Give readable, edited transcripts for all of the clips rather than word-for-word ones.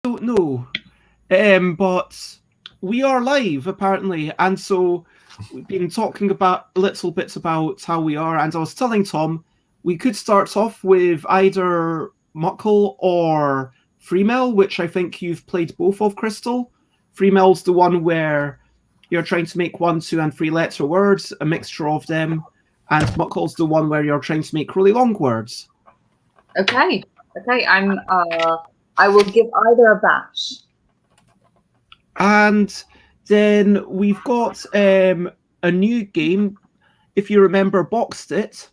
don't know. But we are live apparently, and so we've been talking about little bits about how we are. And I was telling Tom we could start off with either Muckle or Freemel, which I think you've played both of, Crystal. Freemel's the one where you're trying to make one, two, and three letter words, a mixture of them, and Muckle's the one where you're trying to make really long words. Okay. Okay. I will give either a bash. And then we've got a new game. If you remember, Boxed It.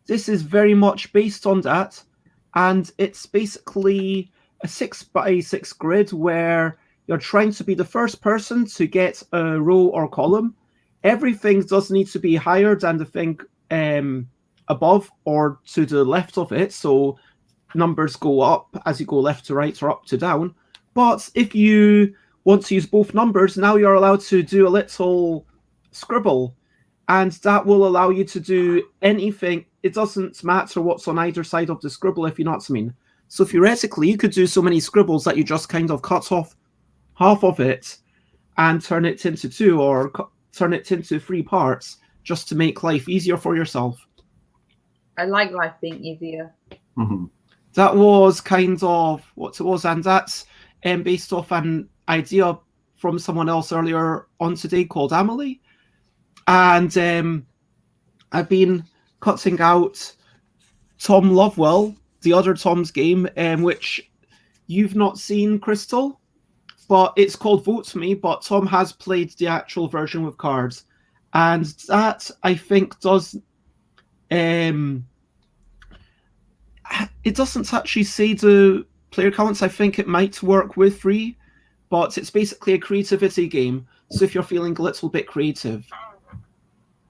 This is very much based on that, and it's basically a 6x6 grid where you're trying to be the first person to get a row or column. Everything does need to be higher than the thing above or to the left of it, so numbers go up as you go left to right or up to down. But if you want to use both numbers, now you're allowed to do a little scribble, and that will allow you to do anything. It doesn't matter what's on either side of the scribble, if you know what I mean. So theoretically, you could do so many scribbles that you just kind of cut off half of it and turn it into two, or turn it into three parts, just to make life easier for yourself. I like life being easier. Mhm. That was kind of what it was, and that's based off an idea from someone else earlier on today called Amelie. And I've been cutting out Tom Lovewell, the other Tom's game, which you've not seen, Crystal, but it's called Vote Me, but Tom has played the actual version with cards. And that, I think, does... it doesn't actually say the player counts. I think it might work with three, but it's basically a creativity game. So if you're feeling a little bit creative.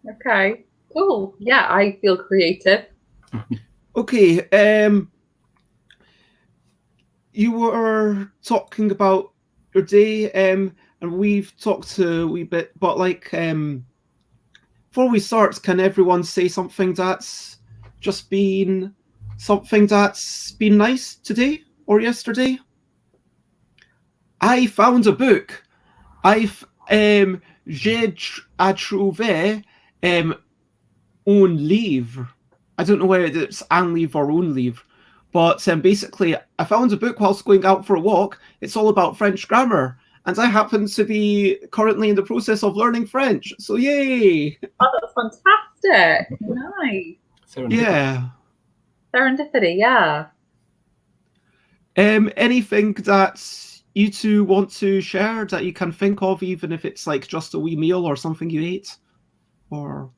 Okay. Cool. Yeah, I feel creative. Okay, you were talking about your day, and we've talked a wee bit, but before we start, can everyone say something that's just been something that's been nice today or yesterday? I found a book. J'ai trouvé un livre. I don't know whether it's un livre or un livre, but basically, I found a book whilst going out for a walk. It's all about French grammar, and I happen to be currently in the process of learning French. So yay! Oh, that's fantastic. Nice. Yeah. Serendipity, yeah. Anything that you two want to share that you can think of, even if it's like just a wee meal or something you ate? Or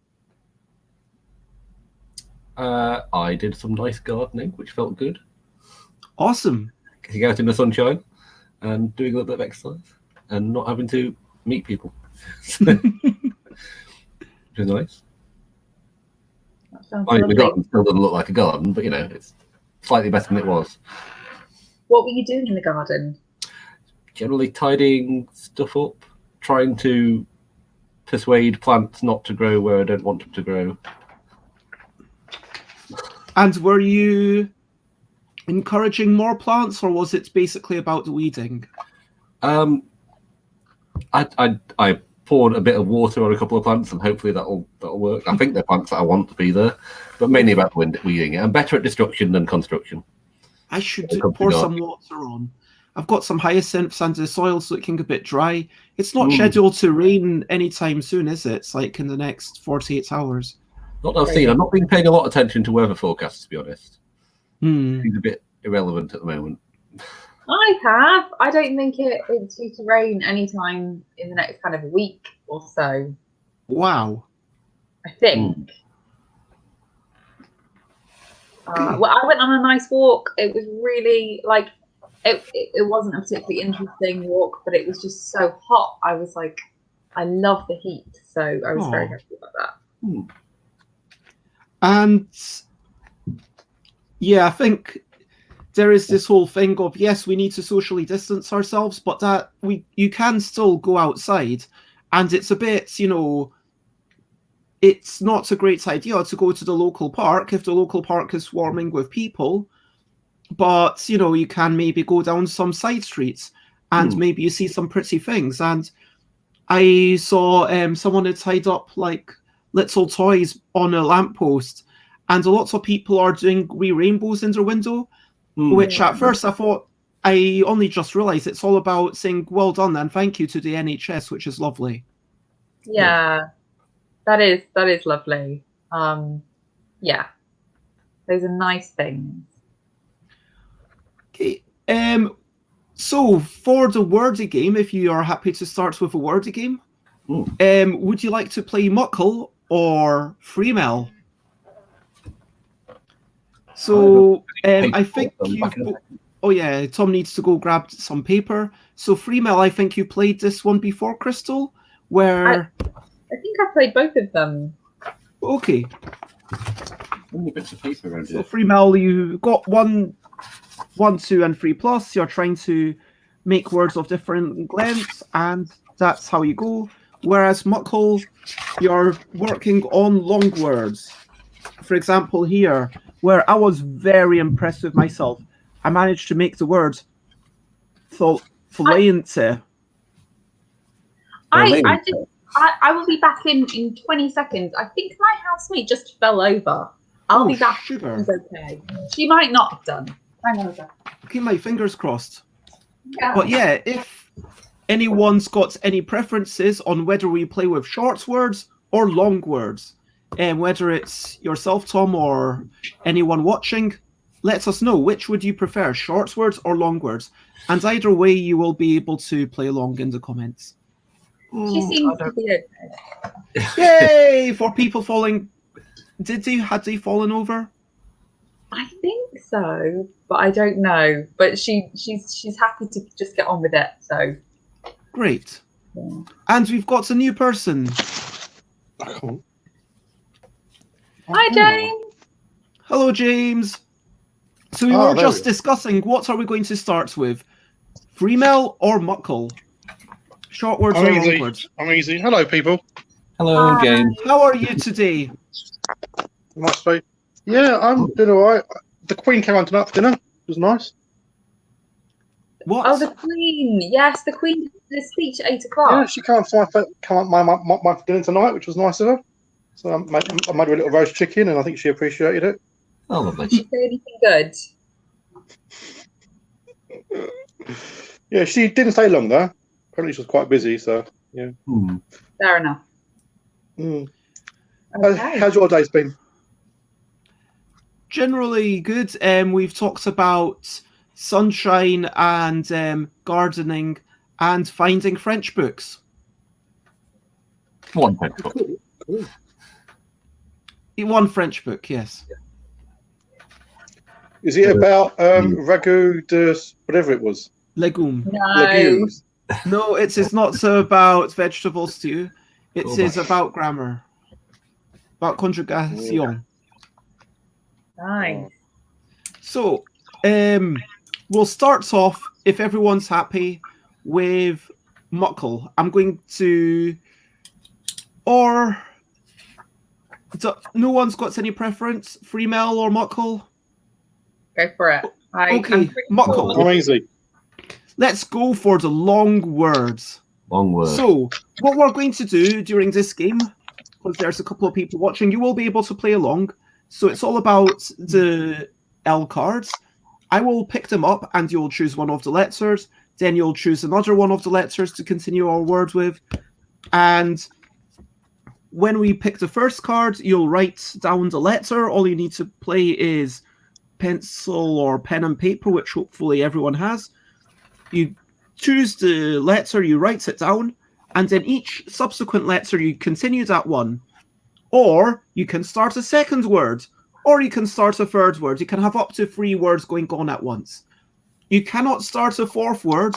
I did some nice gardening, which felt good. awesome. Getting out in the sunshine and doing a little bit of exercise and not having to meet people. Which is nice. That sounds I mean, the lovely. garden still doesn't look like a garden, but it's slightly better than it was. What were you doing in the garden? Generally tidying stuff up, trying to persuade plants not to grow where I don't want them to grow. And were you encouraging more plants, or was it basically about the weeding? I poured a bit of water on a couple of plants, and hopefully that'll work. I think they're plants that I want to be there, but mainly about weeding it. I'm better at destruction than construction. I should It'll come pour to some water on. I've got some hyacinths and the soil's looking a bit dry. It's not scheduled to rain anytime soon, is it? It's like in the next 48 hours. Not that I've seen. I've not been paying a lot of attention to weather forecasts, to be honest. It's a bit irrelevant at the moment. I have. I don't think it's due to rain anytime in the next kind of week or so. Wow. I think. Well, I went on a nice walk. It was really it wasn't a particularly interesting walk, but it was just so hot. I was like, I love the heat, so I was very happy about that. And yeah, I think there is this whole thing of, yes, we need to socially distance ourselves, but that you can still go outside, and it's a bit, it's not a great idea to go to the local park if the local park is swarming with people. but you can maybe go down some side streets and maybe you see some pretty things. And I saw someone had tied up like little toys on a lamppost, and lots of people are doing wee rainbows in their window, which at first I thought, I only just realised it's all about saying well done and thank you to the NHS, which is lovely. Yeah, that is lovely. Yeah, those are nice things. Okay. So for the wordy game, if you are happy to start with a wordy game, would you like to play Muckle or Freemel? So I think oh yeah, Tom needs to go grab some paper. So Freemel, I think you played this one before, Crystal, where I think I played both of them. Okay. Only bits of paper around So here. Freemel, you got 1, 2, and 3+. You're trying to make words of different lengths, and that's how you go. Whereas Muckle, you're working on long words. For example, here, where I was very impressed with myself, I managed to make the word Fluency. I will be back in 20 seconds. I think my housemate just fell over. I'll be back. Sugar. She's okay. She might not have done. Hang on a second. Okay, my fingers crossed. Yeah. But yeah, if anyone's got any preferences on whether we play with short words or long words, and whether it's yourself, Tom, or anyone watching, let us know. Which would you prefer, short words or long words? And either way, you will be able to play along in the comments. She seems to be okay. Yay! For people falling... Had they fallen over? I think so, but I don't know. But she's happy to just get on with it. So great. Yeah. And we've got a new person. Hi, James. Hello, James. So we were just discussing what are we going to start with, Freemel or Muckle? Short words or long words? I'm easy. Hello, people. Hello, James. How are you today? Must be. Yeah, I'm doing all right. The Queen came on tonight for dinner. It was nice. What? Oh, the Queen. Yes, the Queen did a speech at 8 o'clock. Yeah, she came on my dinner tonight, which was nice of her. So I made her a little roast chicken, and I think she appreciated it. Oh, lovely. Did she say anything good? Yeah, she didn't stay long though. Apparently, she was quite busy. So yeah. Fair enough. Okay. How's your day's been? Generally good. We've talked about sunshine and gardening and finding French books. One French book. Cool. One French book, yes. Is it about ragout de whatever it was? Legume. No. Legumes. No, it is not about vegetable stew. It is about grammar. About conjugation. Nice. So, we'll start off, if everyone's happy, with Muckle. I'm going to... Or... No one's got any preference? Freemel or Muckle? Go for it. Okay, Muckle. I'm easy. Let's go for the long words. Long words. So, what we're going to do during this game, because there's a couple of people watching, you will be able to play along. So it's all about the L cards. I will pick them up and you'll choose one of the letters. Then you'll choose another one of the letters to continue our word with. And when we pick the first card, you'll write down the letter. All you need to play is pencil or pen and paper, which hopefully everyone has. You choose the letter, you write it down, and then each subsequent letter you continue that one. Or you can start a second word, or you can start a third word. You can have up to 3 words going on at once. You cannot start a fourth word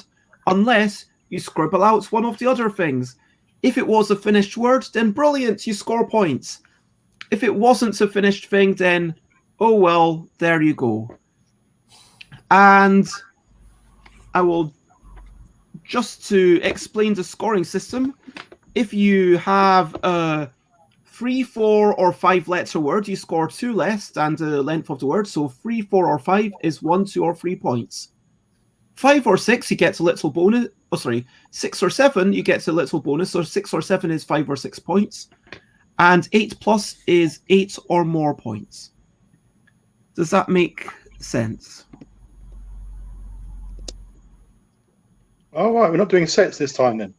unless you scribble out one of the other things. If it was a finished word, then brilliant, you score points. If it wasn't a finished thing, then, oh well, there you go. And I will, just to explain the scoring system, if you have a 3, 4, or 5 letter word, you score 2 less than the length of the word. So 3, 4, or 5 is 1, 2, or 3 points. 5 or 6, you get a little bonus. 6 or 7, you get a little bonus. So 6 or 7 is 5 or 6 points. And 8 plus is 8 or more points. Does that make sense? Oh, right. We're not doing sets this time then.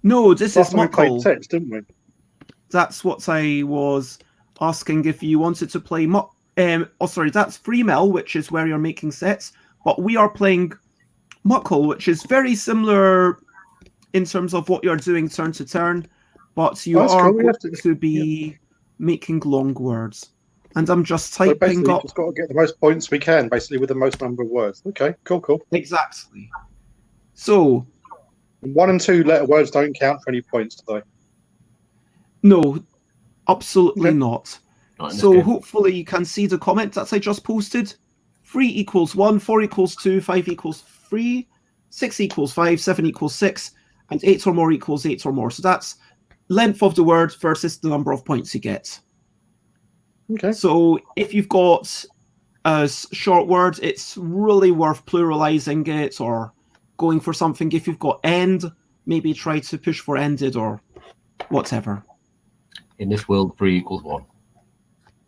No, this Last is time we played Muckle. sets, didn't we? That's what I was asking if you wanted to play. That's Free Mel, which is where you're making sets. But we are playing Muckle, which is very similar in terms of what you're doing turn to turn. But you That's are cool. We going have to be making long words. And I'm just So typing basically, up. just got to get the most points we can, basically, with the most number of words. Okay, cool. Exactly. So, 1 and 2 letter words don't count for any points today. no, absolutely Okay. not. Not in this So game. hopefully you can see the comment that I just posted. 3 equals 1, 4 equals 2, 5 equals 3, 6 equals 5, 7 equals 6, and 8 or more equals 8 or more. So that's length of the word versus the number of points you get. Okay. So if you've got a short word, it's really worth pluralizing it or going for something. If you've got end, maybe try to push for ended or whatever. In this world, 3 equals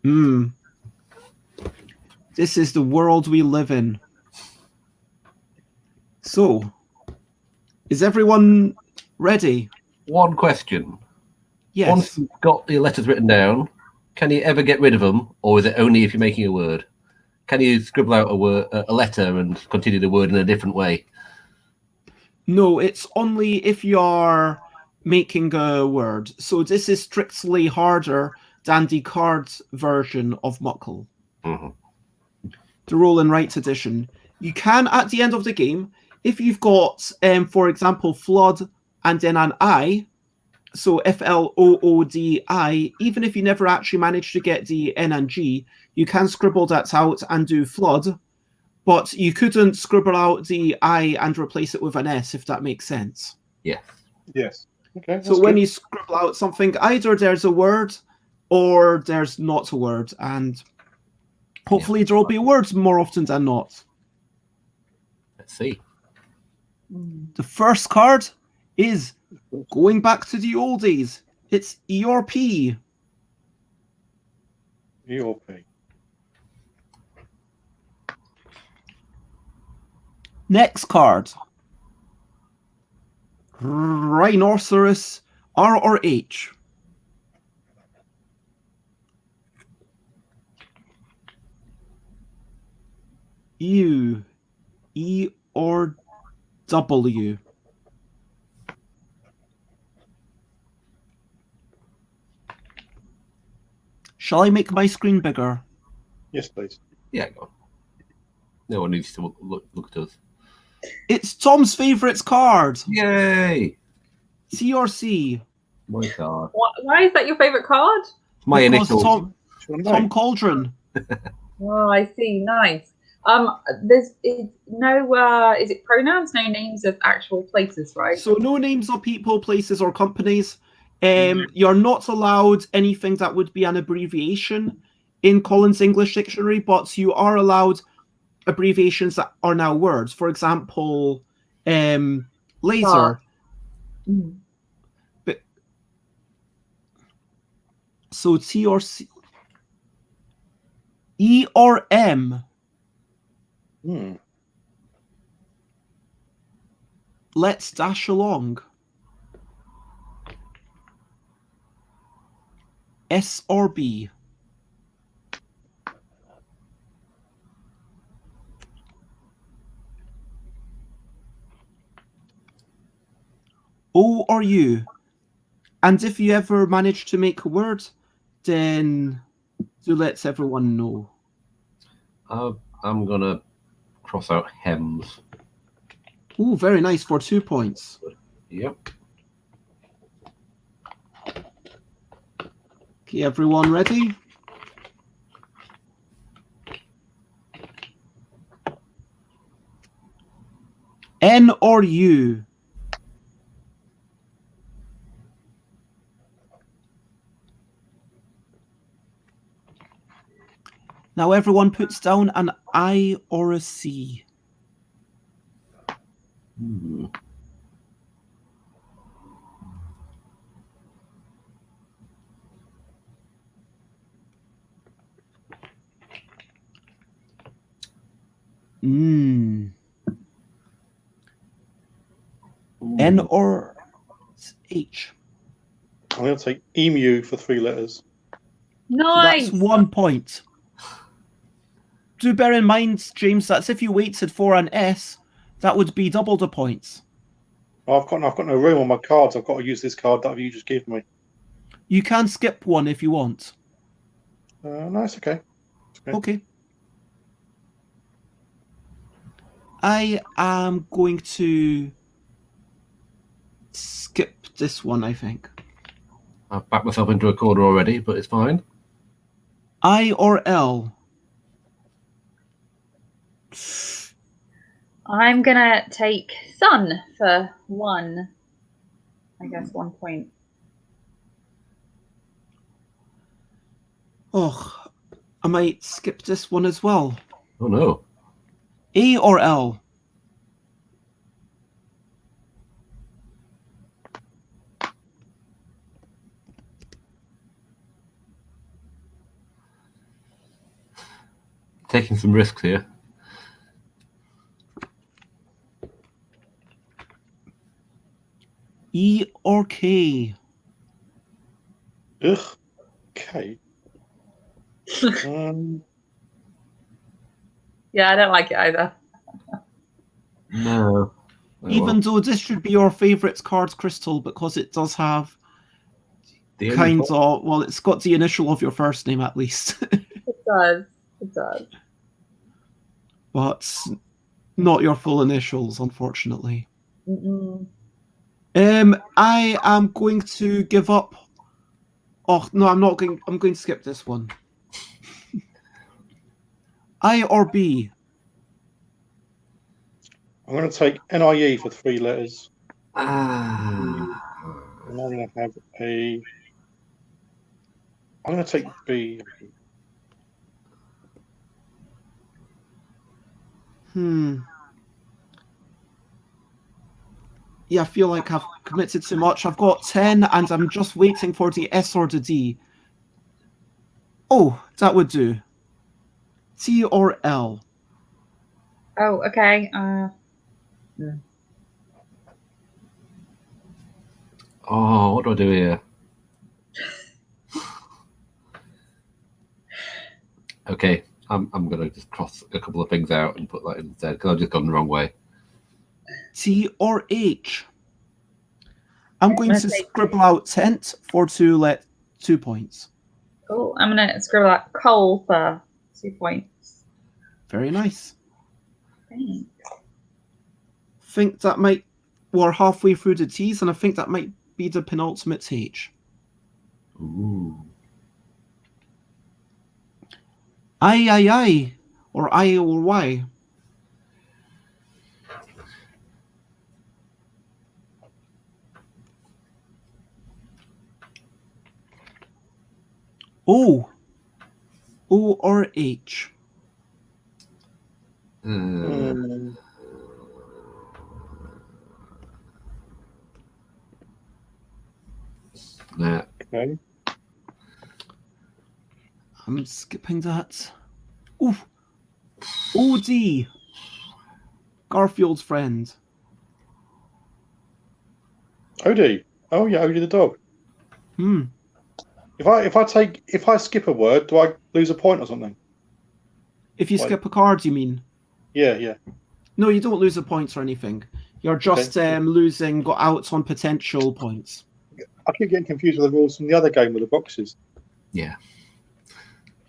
1. This is the world we live in. So, is everyone ready? One question. Yes. Once you've got the letters written down, can you ever get rid of them, or is it only if you're making a word? Can you scribble out a letter and continue the word in a different way? No, it's only if you're making a word. So this is strictly harder than the card version of Muckle. Mm-hmm. The roll and write edition. You can, at the end of the game, if you've got, for example, flood and then an I, so FLOODI, even if you never actually manage to get the N and G, you can scribble that out and do flood, but you couldn't scribble out the I and replace it with an S, if that makes sense. Yes. Yes. Okay. So when you scribble out something, either there's a word or there's not a word, and hopefully there will be words more often than not. Let's see. The first card is going back to the old days. It's ERP. ERP. Next card. Rhinoceros, R or H. U, E or W. Shall I make my screen bigger? Yes, please. Yeah, go on. No one needs to look at us. It's Tom's favourite card. Yay! C or C. My card. Why is that your favourite card? My Because initials. Tom Cauldron. Oh, I see. Nice. Is it pronouns? No names of actual places, right? So no names of people, places, or companies. You're not allowed anything that would be an abbreviation in Collins English Dictionary, but you are allowed abbreviations that are now words. For example, laser. But, so T or C. E or M. Let's dash along. S or B. O or U. And if you ever manage to make a word, then do let everyone know. I'm going to cross out hems. Oh, very nice for 2 points. Yep. Okay, everyone ready? N or U? Now everyone puts down an I or a C. Hmm. N or H. I'm going to take emu for 3 letters. Nice. That's 1 point. Do bear in mind, James, that's if you waited for an S, that would be double the points. I've got no room on my cards. I've got to use this card that you just gave me. You can skip one if you want. No, it's okay. Okay. I am going to skip this one, I think. I've backed myself into a corner already, but it's fine. I or L? I'm gonna take sun for 1. I guess 1 point. Oh, I might skip this one as well. Oh no. A or L? Taking some risks here. E or K? Ugh. Okay. Yeah, I don't like it either. No. Oh, Even though this should be your favourite card, Crystal, because it does have the only kind problem- of, well, it's got the initial of your first name at least. It does. It does. But not your full initials, unfortunately. Mm-mm. I am going to give up. Oh no, I'm not going. I'm going to skip this one. I or B? I'm going to take NIE for 3 letters. Ah. And I'm going to have a. I'm going to take B. Yeah, I feel like I've committed too much. I've got 10 and I'm just waiting for the S or the D. Oh, that would do. T or L? Oh, okay. Oh, what do I do here? Okay, I'm gonna just cross a couple of things out and put that instead because I've just gone the wrong way. T or H? I'm going to Okay. scribble out tent for 2 points. Cool. I'm gonna scribble out coal for 2 points. Very nice. Thanks. Think that might. We're halfway through the T's, and I think that might be the penultimate H. Ooh. I, or I or Y. O. O or H. Nah. Okay. I'm skipping that. Ooh. OD. Garfield's friend. OD. Oh yeah, OD the dog. If I skip a word, do I lose a point or something? If you Like- skip a card, you mean? Yeah. No, you don't lose the points or anything. You're just losing got out on potential points. I keep getting confused with the rules from the other game with the boxes. Yeah.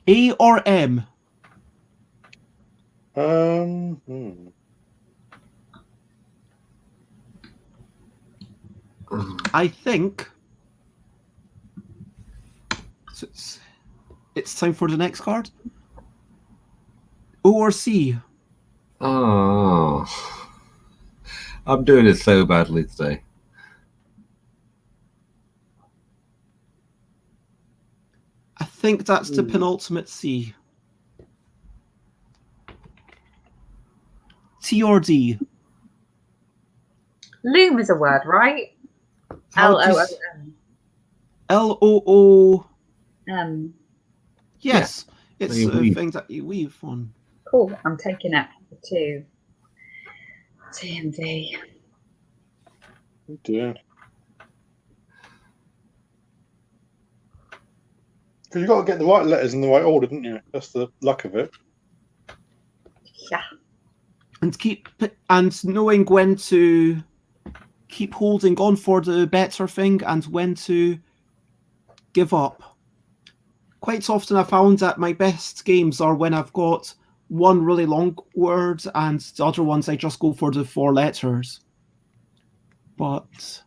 A or M? I think it's time for the next card. O or C? Oh. I'm doing it so badly today. I think that's the penultimate C. T or D? Loom is a word, right? How does- Loom. L-O-O... Yes, it's you a weave. thing that you weave on. Cool. I'm taking it for 2. T and D. Oh dear. Because you've got to get the right letters in the right order, didn't you? That's the luck of it. Yeah. And knowing when to keep holding on for the better thing and when to give up. Quite often I found that my best games are when I've got one really long word and the other ones I just go for the 4 letters. But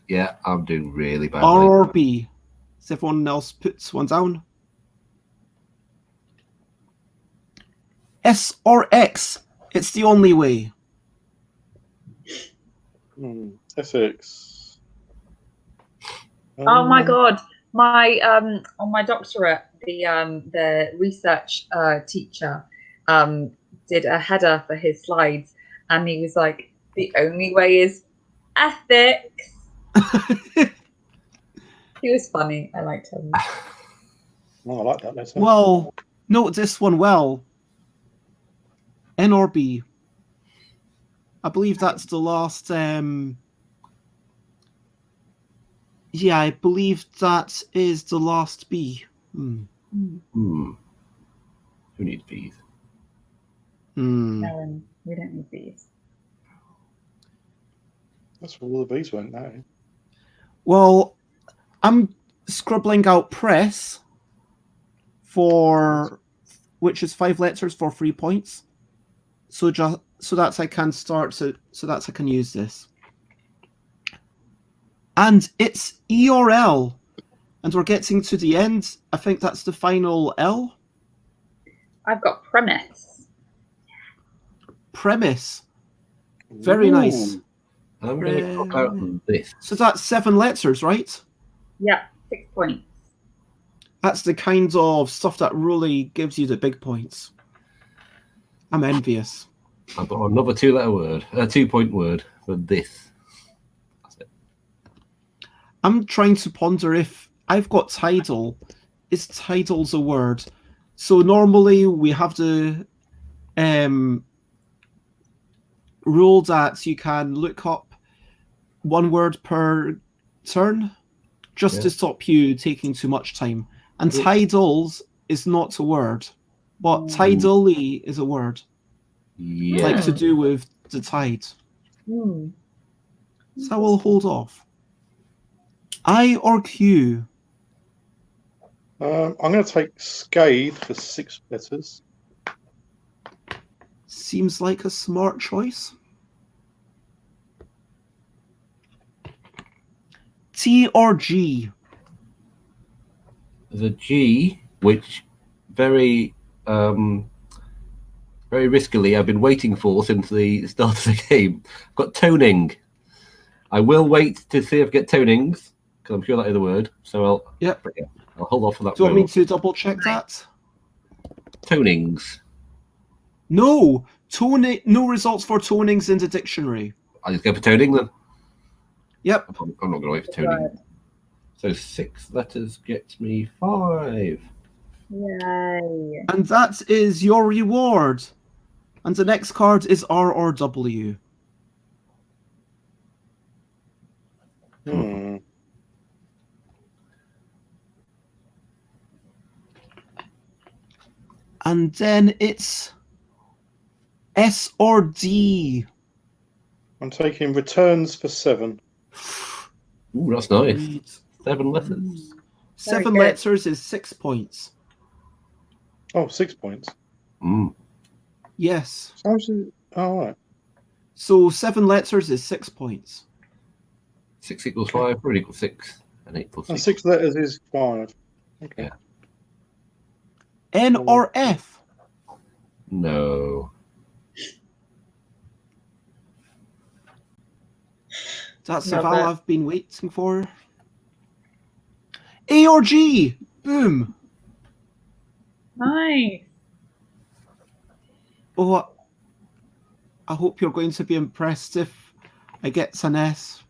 Yeah, I'm doing really badly. R or B? Does everyone else puts one down? S or X? It's the only way. Essex. Oh my god. My on my doctorate, the research teacher did a header for his slides, and he was like, the only way is ethics. He was funny. I liked him. Oh, I like that letter. Well, note this one well. N or B? I believe that's the last. Yeah, I believe that is the last B. Who needs bees? No, we don't need these. That's where all the bees went now. Well, I'm scribbling out press which is 5 letters for 3 points. So that I can use this. And it's E or L. And we're getting to the end. I think that's the final L. I've got premise. Premise. Very nice. I'm going to crop out this. So that's 7 letters, right? Yeah, 6 points. That's the kind of stuff that really gives you the big points. I'm envious. I've got another 2-letter word, a 2-point word for this. That's it. I'm trying to ponder if I've got tidal. Is tidal's a word? So normally we have the rule that you can look up 1 word per turn just to stop you taking too much time. And tidals is not a word, but tidally is a word. Yeah. Like to do with the tide. So I will hold off. I or Q? I'm going to take scathe for 6 letters. Seems like a smart choice. T or G? The G, which very riskily I've been waiting for since the start of the game. I've got toning. I will wait to see if I get tonings, because I'm sure that is a word. So I'll hold off for that. Do you want me to double check that? Tonings. No, no results for tonings in the dictionary. I'll just go for toning then. Yep. I'm not going to wait for toning. So 6 letters gets me 5. Yay. And that is your reward. And the next card is R or W. And then it's S or D. I'm taking returns for 7. Ooh, that's nice. 7 letters. 7 letters is 6 points. Oh, 6 points. Yes. All right. So 7 letters is 6 points. 6 equals 5, 4 equals 6, and 8 equals 6. And 6 letters is 5. Okay. Yeah. N or F? No. That's the vowel I've been waiting for. A or G? Boom. Nice. Oh, I hope you're going to be impressed if I get an S.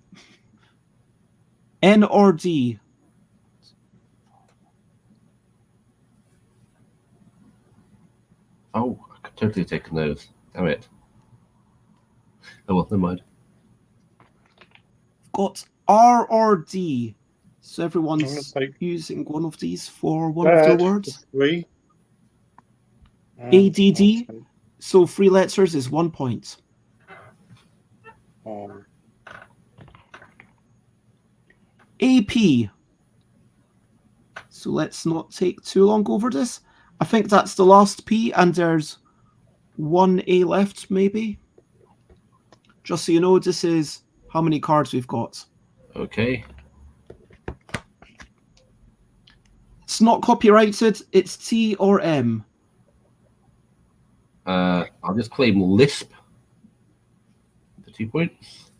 N or D? Oh, I could totally have taken those. Damn it. Oh, well, never mind. Got R or D. So I'm everyone's gonna take using one of these for one of their Dad words. for 3. ADD. So 3 letters is 1 point. AP. So let's not take too long over this. I think that's the last P, and there's 1 A left, maybe. Just so you know, this is how many cards we've got. Okay. It's not copyrighted. It's T or M. I'll just claim Lisp. The 2 points.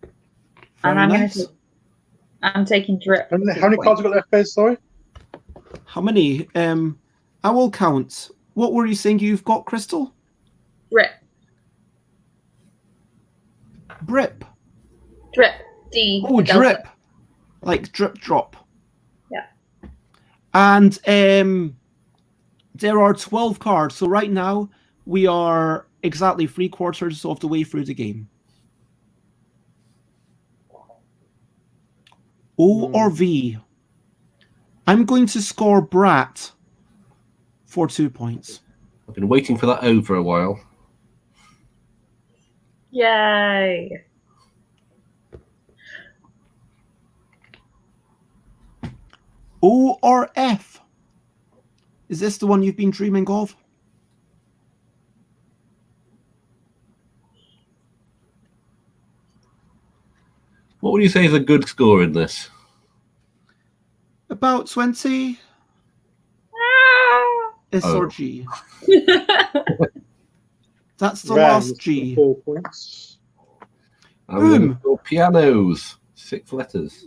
And Very I'm nice. I'm taking drip. How many cards have we got left, Bez? Sorry. How many? I will count. What were you saying you've got, Crystal? Drip. Brip. Drip. D. Oh, Delta. drip. Like drip drop. Yeah. And there are 12 cards. So right now, we are exactly 3/4 of the way through the game. O or V? I'm going to score Brat for 2 points. I've been waiting for that O for a while. Yay. O or F? Is this the one you've been dreaming of? What would you say is a good score in this? About 20? S or G? That's the last G. 4 points. I'm going Boom. to go pianos. 6 letters.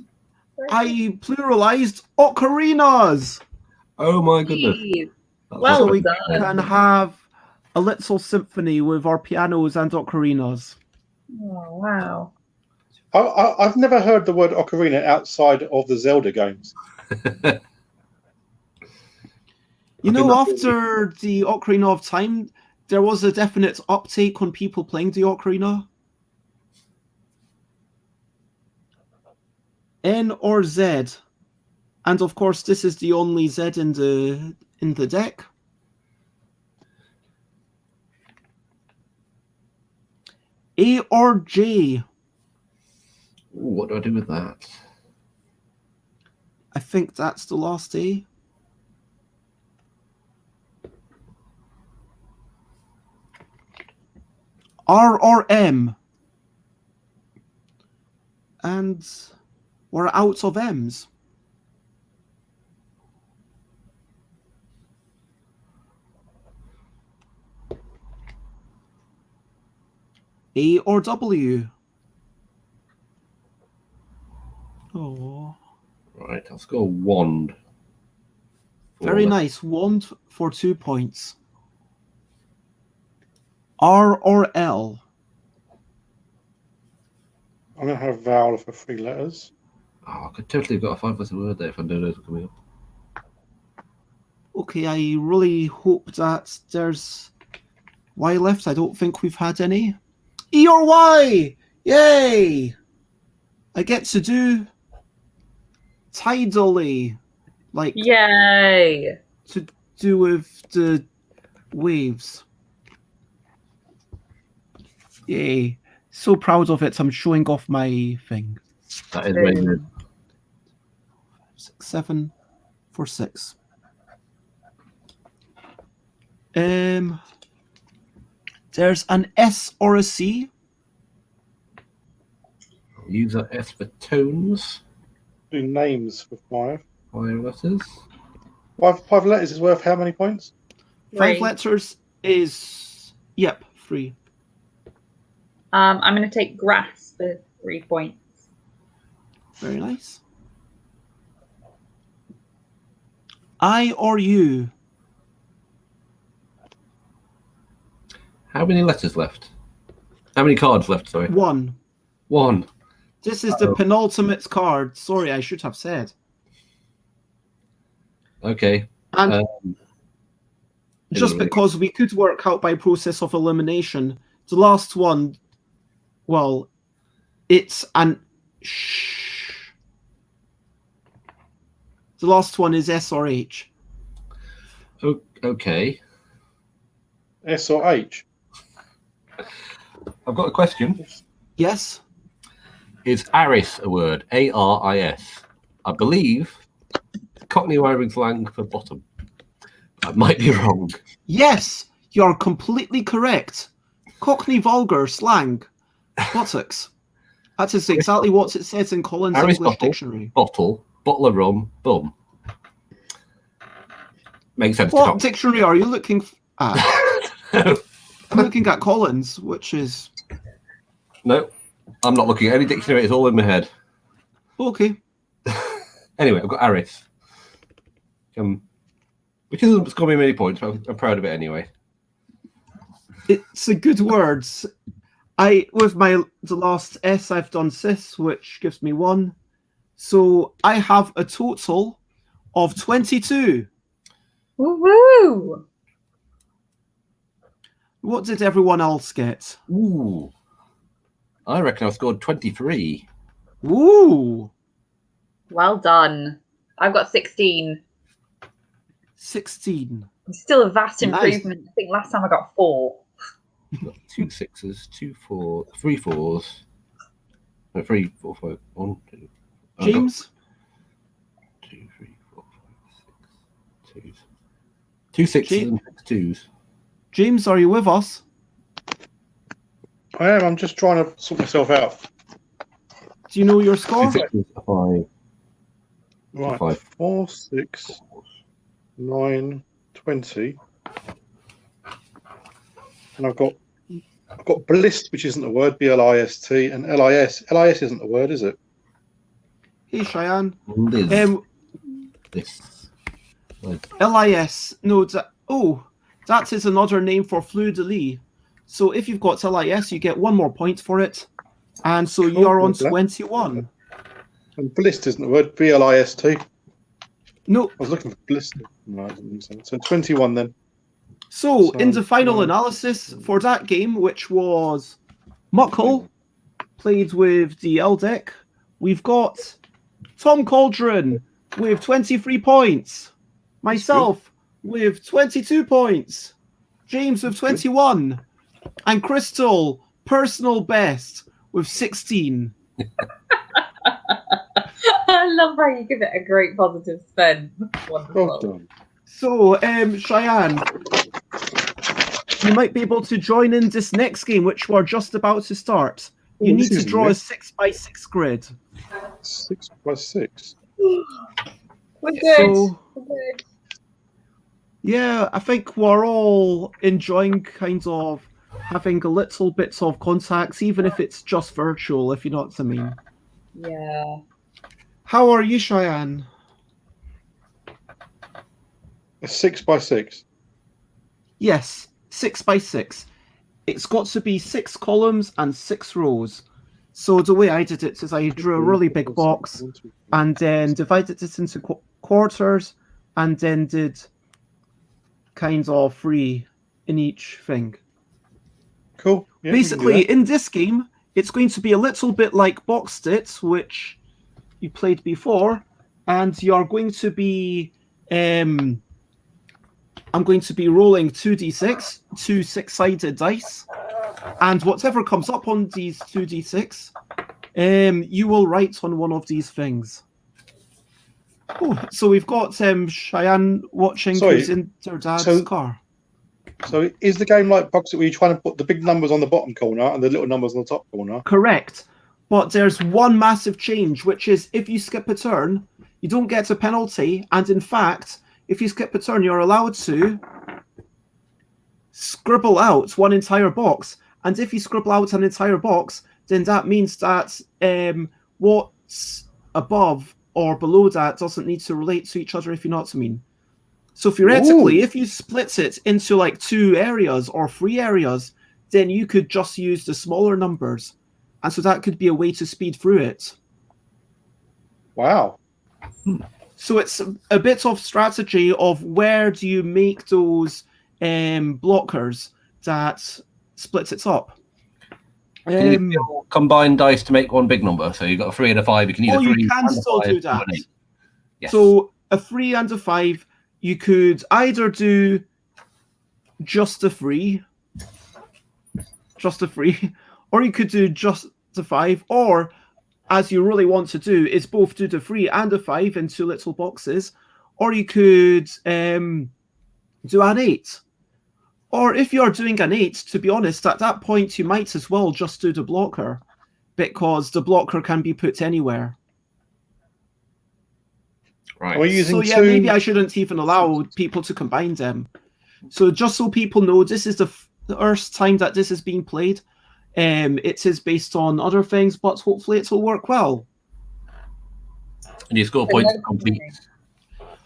I pluralized ocarinas. Oh my goodness. Jeez. That's Well So like- we done. can have a little symphony with our pianos and ocarinas. Oh, wow. I've never heard the word ocarina outside of the Zelda games. You I know, think that's after the Ocarina of Time, there was a definite uptake on people playing the Ocarina. N or Z? And of course, this is the only Z in the deck. A or J? Ooh, what do I do with that? I think that's the last A. R or M? And we're out of M's. A or W? Oh, Right, I'll score wand. very nice. Wand for 2 points. R or L? I'm going to have vowel for 3 letters. Oh, I could totally have got a 5-letter word there if I knew those were coming up. Okay, I really hope that there's Y left. I don't think we've had any. E or Y? Yay! I get to do tidally, like Yay. to do with the waves. Yay. So proud of it. I'm showing off my thing. That is very good. 6, 7 for 6. There's an S or a C. Use that S for tones. Do names for 5. 5 letters. 5 letters is worth how many points? 5 3. letters is, yep, 3. I'm going to take grass for 3 points. Very nice. I or U? How many letters left? How many cards left? Sorry. One. This is the penultimate card. Sorry, I should have said. Okay. And just because we could work out by process of elimination, the last one, well, it's an the last one is S or H. Okay. S or H? I've got a question. Yes. Is Aris a word? A-R-I-S. I believe Cockney wiring slang for bottom. I might be wrong. Yes, you're completely correct. Cockney vulgar slang. Buttocks. That is exactly what it says in Collins English Dictionary. Bottle, of rum, bum. Makes sense. What dictionary are you looking at? I'm looking at Collins, which is... No, I'm not looking at any dictionary. It's all in my head. Okay. Anyway, I've got Aris. Which doesn't score me many points, but I'm proud of it anyway. It's a good word. With the last S, I've done cis, which gives me 1. So I have a total of 22. Woohoo! What did everyone else get? Ooh. I reckon I scored 23. Ooh. Well done. I've got 16. 16. It's still a vast improvement. Nice. I think last time I got 4. Got 2 6s, 2 4, 3 4s. No, 3 4 5. 1, 2. James? 2 3 4 5 6 2s. 2 6s and 6 2s. James, are you with us? I am. I'm just trying to sort myself out. Do you know your score? 2 6s, 5. Right. 5. 4, 6, 9, 20. And I've got blist, which isn't a word, B-L-I-S-T, and L-I-S. L-I-S isn't a word, is it? Hey, Cheyenne. Liz. This. LIS. No, that is another name for fleur-de-lis. So if you've got LIS, you get 1 more point for it. And so Cool. you're on 21. And blist isn't a word, B-L-I-S-T. No. I was looking for blist. No, I didn't think so. So 21 then. So in the final analysis for that game, which was Muckle, played with the L deck, we've got Tom Cauldron with 23 points. Myself with 22 points. James with 21. And Crystal, personal best, with 16. I love how you give it a great positive spin. Wonderful. Well done. So, Cheyenne, you might be able to join in this next game, which we're just about to start. You need to draw a 6x6 grid. 6 by 6. We're good. So, We're good. yeah, I think we're all enjoying kind of having a little bits of contacts, even if it's just virtual, if you know what I mean. Yeah. How are you, Cheyenne? A 6 by 6. Yes, 6x6. It's got to be 6 columns and 6 rows. So the way I did it is I drew a really big box and then divided it into quarters and then did kind of 3 in each thing. Cool. Yeah, Basically, in this game, it's going to be a little bit like Boxed It, which you played before, and you're going to be I'm going to be rolling 2d6, 2 6-sided dice, and whatever comes up on these 2d6, you will write on one of these things. Oh, so we've got Cheyenne watching who's in their dad's car. So is the game like Boxed It where you're trying to put the big numbers on the bottom corner and the little numbers on the top corner? Correct. But there's one massive change, which is if you skip a turn, you don't get a penalty, and in fact, if you skip a turn, you're allowed to scribble out one entire box. And if you scribble out an entire box, then that means that what's above or below that doesn't need to relate to each other, if you know what I mean. So theoretically, if you split it into like 2 areas or 3 areas, then you could just use the smaller numbers. And so that could be a way to speed through it. Wow. So it's a bit of strategy of where do you make those blockers that splits it up. Can you combine dice to make one big number? So you've got a 3 and a 5. You can use a 3 you can and a still 5 do that. Yes. So a 3 and a 5, you could either do just a 3, or you could do just the 5, or as you really want to do is both do the 3 and the 5 in 2 little boxes, or you could do an 8. Or if you're doing an 8, to be honest, at that point you might as well just do the blocker, because the blocker can be put anywhere. Right. Are we using So yeah, maybe I shouldn't even allow people to combine them. So just so people know, this is the first time that this is being played. It is based on other things, but hopefully it will work well. And you score points to complete.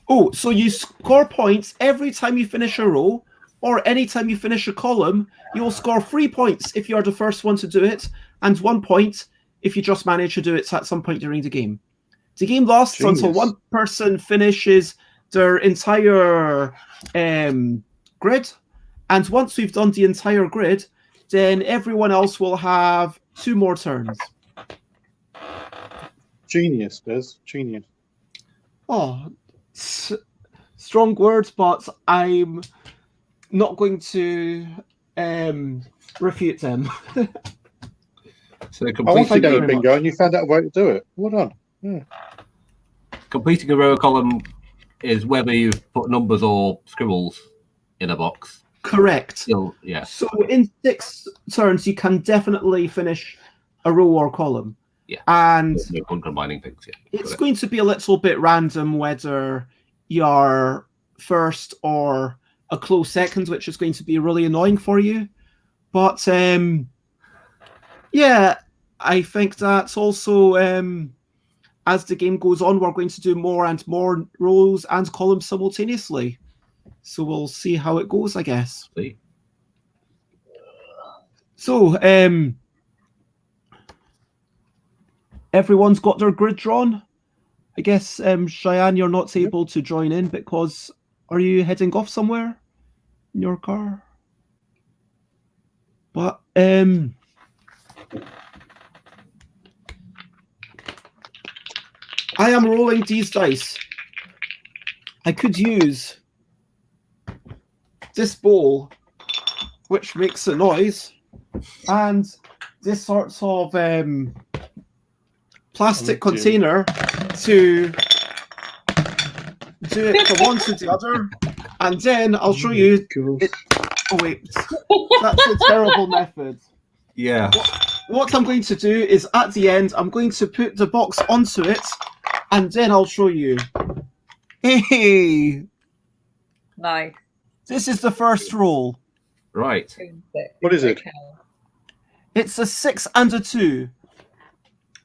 Oh, so you score points every time you finish a row, or anytime you finish a column. You'll score 3 points if you're the first one to do it, and 1 point if you just manage to do it at some point during the game. The game lasts until one person finishes their entire grid, and once we've done the entire grid, then everyone else will have 2 more turns. Genius, Des. Genius. Oh, strong words, but I'm not going to refute them. So I want to go to bingo, and you found out a way to do it. Well done. Yeah. Completing a row column is whether you've put numbers or scribbles in a box. Correct. Still, yeah. So in 6 turns, you can definitely finish a row or column. Yeah. And no combining things. Yeah. It's going to be a little bit random whether you're first or a close second, which is going to be really annoying for you. But yeah, I think that's also as the game goes on, we're going to do more and more rows and columns simultaneously. So we'll see how it goes, I guess. See. So everyone's got their grid drawn. I guess Cheyenne, you're not able to join in because are you heading off somewhere in your car? But I am rolling these dice. I could use this bowl, which makes a noise, and this sort of plastic container to do it from one to the other, and then I'll show you. Oh wait, that's a terrible method. Yeah. What I'm going to do is at the end, I'm going to put the box onto it, and then I'll show you. Hey! Nice. This is the first roll. Right. What is it? It's a 6 and a 2.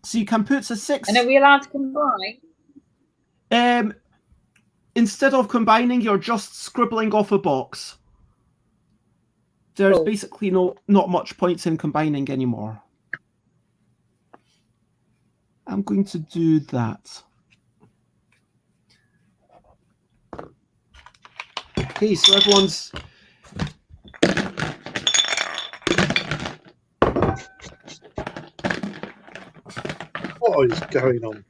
So you can put a 6. And are we allowed to combine? Instead of combining, you're just scribbling off a box. There's basically not much points in combining anymore. I'm going to do that. Okay, so everyone's... What is going on?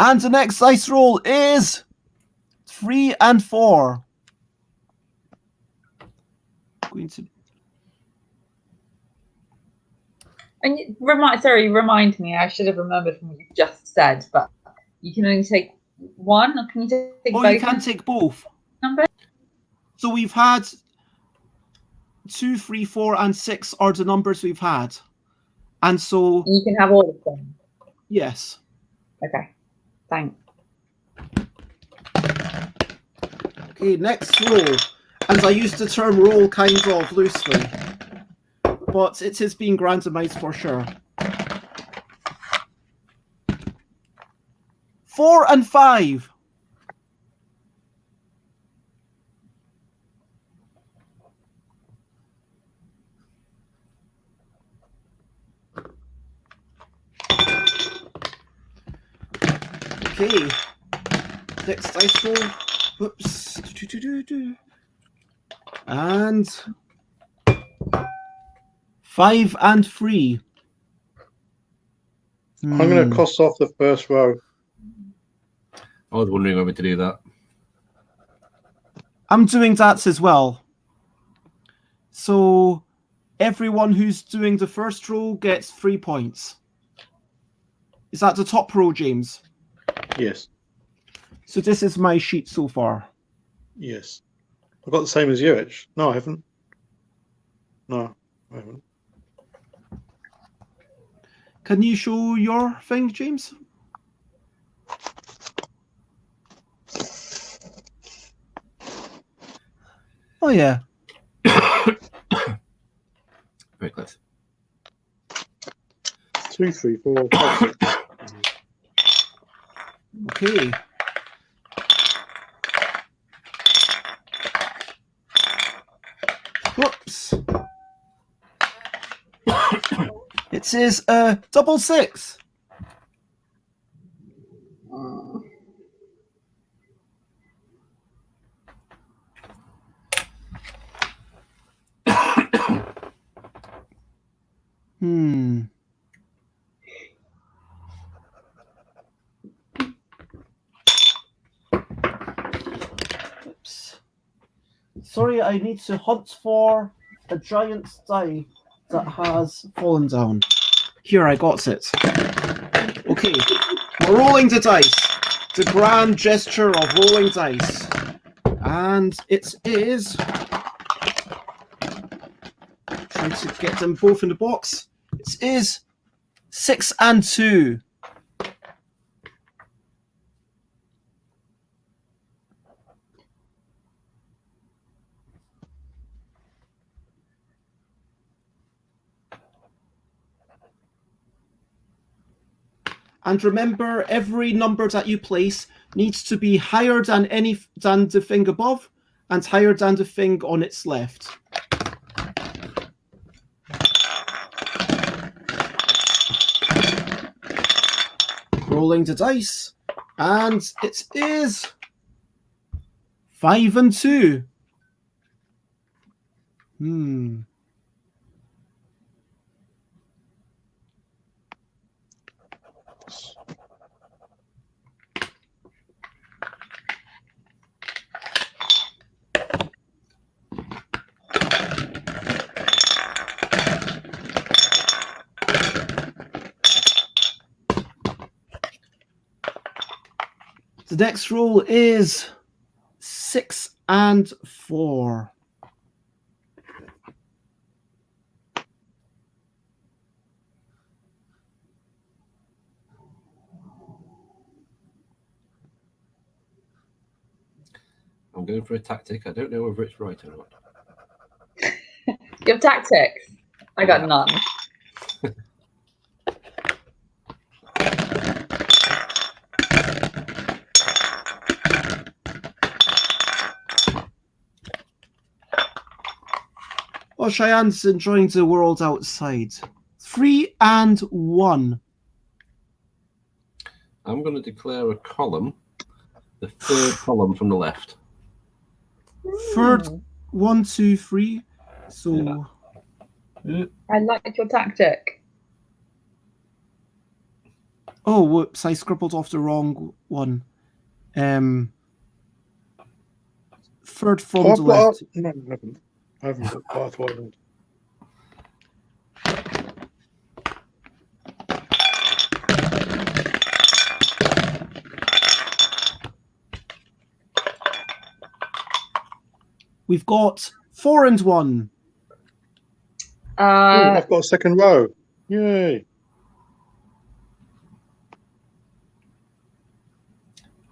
And the next dice roll is 3 and 4. Going to... And remind me. I should have remembered from what you just said, but you can only take one, or can you take both? Oh, you can take both. Numbers? So we've had 2, 3, 4, and 6 are the numbers we've had. And so... You can have all of them? Yes. Okay. Thanks. Okay, next roll. And I use the term roll kind of loosely, but it is being randomized for sure. 4 and 5. Okay. Next dice roll. Whoops. And 5 and 3. I'm going to cross off the first row. I was wondering whether to do that. I'm doing that as well. So everyone who's doing the first row gets 3 points. Is that the top row, James? Yes. So this is my sheet so far. Yes. I've got the same as you, Itch. No, I haven't. No, I haven't. Can you show your thing, James? Oh, yeah. Very close. 2, 3, 4, 5, 6. Okay. Whoops. It says double 6. Oops. Sorry, I need to hunt for a giant die that has fallen down. Here, I got it. Okay, we're rolling the dice. The grand gesture of rolling dice. And it is... Trying to get them both in the box. It is 6 and 2. And remember, every number that you place needs to be higher than the thing above and higher than the thing on its left. Rolling the dice, and it is 5 and 2. The next roll is 6 and 4. I'm going for a tactic. I don't know whether it's right or not. You have tactics? I got none. Oh, Cheyenne's enjoying the world outside. 3 and 1. I'm going to declare a column, the third column from the left. Third, 1, 2, 3. So, I like your tactic. oh, whoops! I scribbled off the wrong one. Third from the left. No, I haven't got path wide. We've got 4 and 1. I've got a second row. Yay.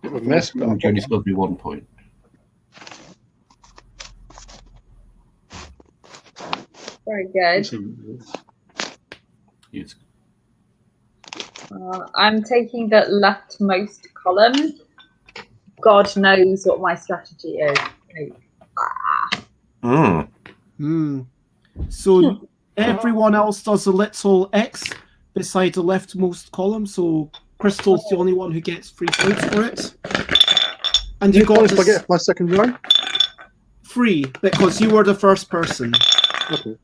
Bit of a mess, but I've Only scored me 1 point. Very good. Yes. I'm taking the leftmost column. God knows what my strategy is. So everyone else does a little X beside the leftmost column. So Crystal's the only one who gets 3 points for it. And you You got got if I get my second row? 3 because you were the first person. Okay.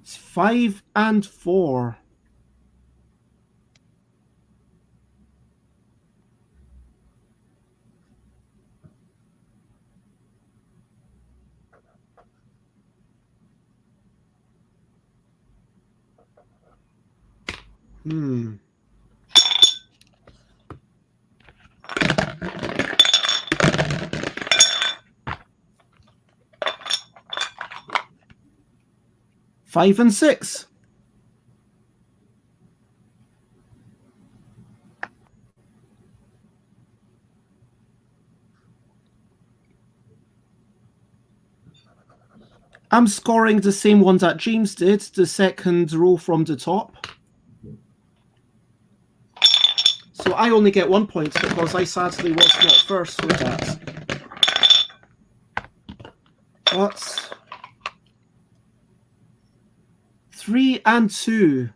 It's 5 and 4. Hmm. Five and 6. I'm scoring the same one that James did, the second row from the top. So I only get 1 point because I sadly was not first with that. But 3 and 2.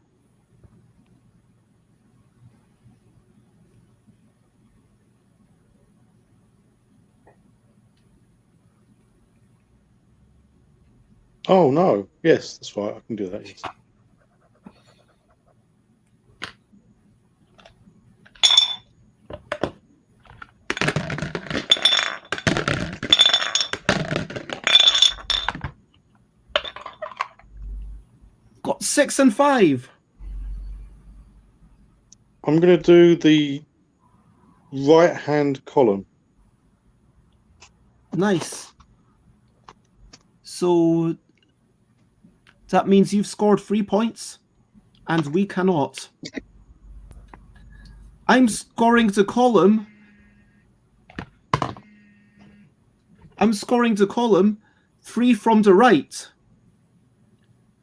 Oh no! Yes, that's right. I can do that. Yes. Got 6 and 5. I'm going to do the right-hand column. Nice. So that means you've scored 3 points, and we cannot. I'm scoring the column. I'm scoring the column 3 from the right,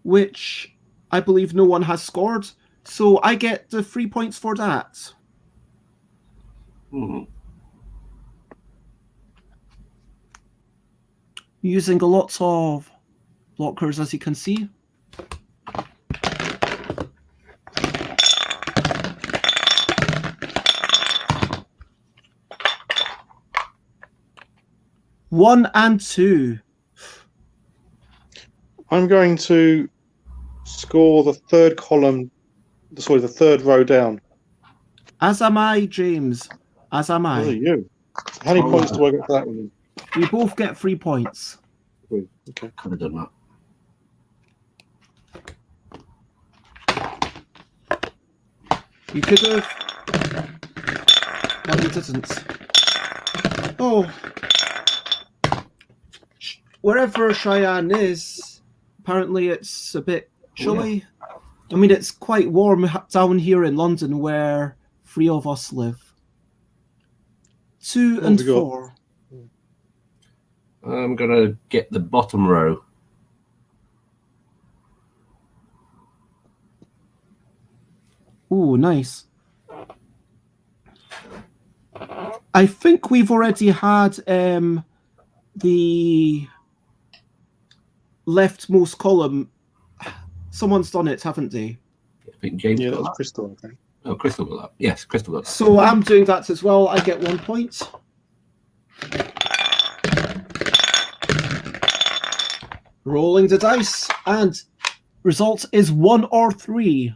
which I believe no one has scored. So I get the 3 points for that. Using a lot of blockers, as you can see. One and 2. I'm going to score the third column. Sorry, the third row down. As am I, James. As am Oh, I. you. How many points do I get for that one? We both get 3 points. Okay. Could have done that. You could have. But you didn't. Oh. Wherever Cheyenne is, apparently it's a bit chilly. I mean, it's quite warm down here in London where 3 of us live. 2 and 4. I'm going to get the bottom row. Ooh, nice. I think we've already had the leftmost column. Someone's done it, haven't they? I think James Yeah, got that's that. Crystal, I think. Oh, Crystal got that. Yes, Crystal got that. So I'm doing that as well. I get 1 point. Rolling the dice, and result is 1 or 3.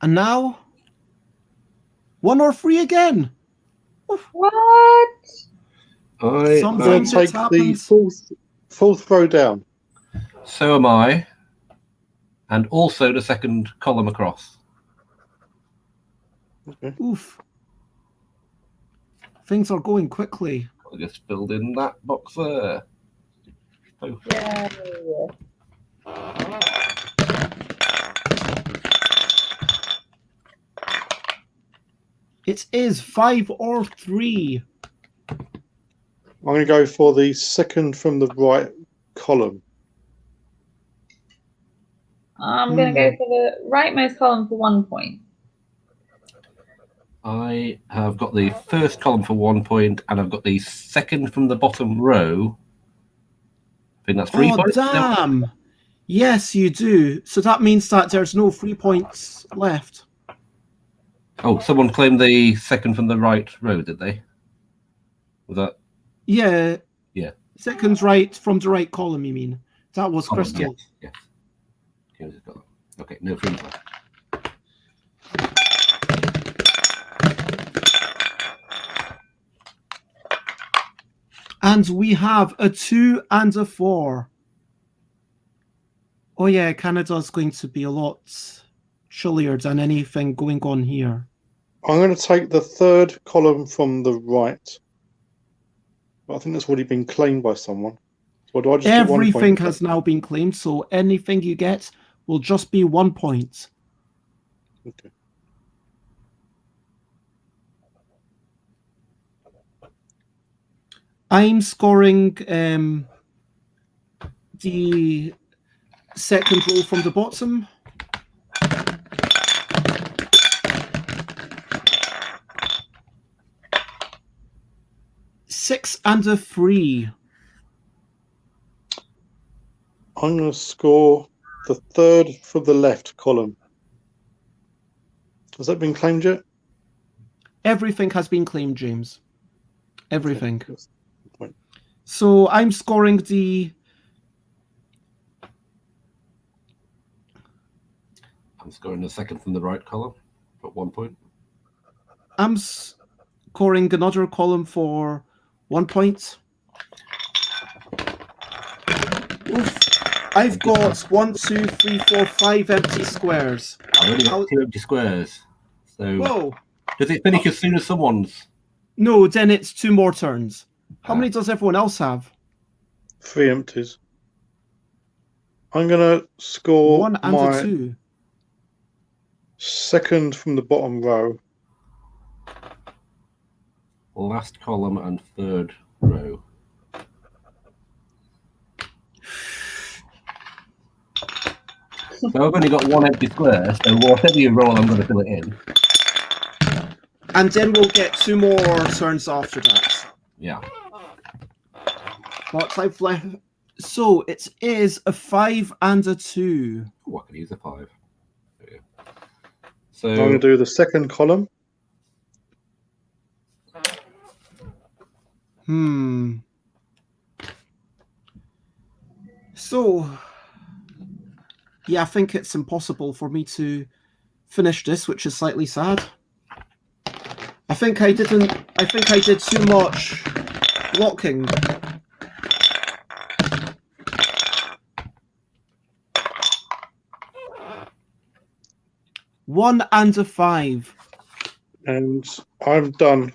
And now, 1 or 3 again. What? I'm going Sometimes to take it the happens. fourth row down. So am I. And also the second column across. Okay. Oof. Things are going quickly. I just filled in that box there. So, Yay. It is 5 or 3. I'm going to go for the second from the right column. I'm going to go for the rightmost column for 1 point. I have got the first column for 1 point, and I've got the second from the bottom row. I think that's 3 points. Oh, damn. Yes, you do. So that means that there's no 3 points left. Oh, someone claimed the second from the right row, did they? Was that? Yeah. Yeah. Second right from the right column, you mean? That was Crystal. Yes. Okay, no 3 points. And we have a 2 and a 4. Oh yeah, Canada's going to be a lot chillier than anything going on here. I'm going to take the third column from the right. But I think that's already been claimed by someone. So do I just get 1 point? Everything has now been claimed, so anything you get will just be 1 point. Okay. I'm scoring the second row from the bottom. Six and a 3. I'm going to score the third from the left column. Has that been claimed yet? Everything has been claimed, James. Everything. Okay. So I'm scoring the... I'm scoring the second from the right column for 1 point. I'm scoring another column for 1 point. Oof. I've got 1, 2, 3, 4, 5 empty squares. I've only got 2 empty squares. So Whoa. Does it finish as soon as someone's? No, then it's 2 more turns. How many does everyone else have? 3 empties. I'm going to score 1 and my a 2. second from the bottom row. Last column and third row. So I've only got 1 empty square, so whatever you roll, I'm going to fill it in. And then we'll get 2 more turns after that. Yeah. But I've left. So it is a 5 and a 2. Oh, I could use a 5. Yeah. I'm going to So do the second column. So, yeah, I think it's impossible for me to finish this, which is slightly sad. I think I did too much blocking. One and a 5. And I'm done.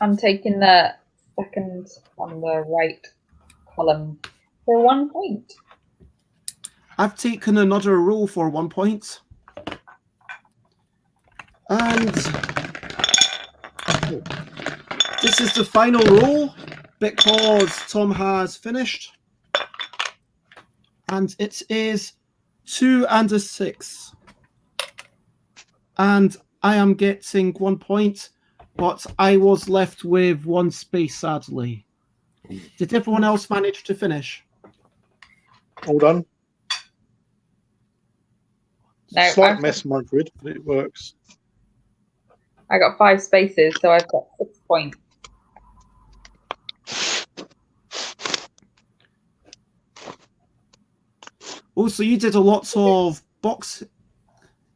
I'm taking the second on the right column for 1 point. I've taken another roll for 1 point. And this is the final roll because Tom has finished. And it is 2 and a 6. And I am getting 1 point, but I was left with 1 space, sadly. Did everyone else manage to finish? All done. No, Slight mess, my grid, but it works. I got 5 spaces, so I've got 6 points. Oh, so you did a lot of box.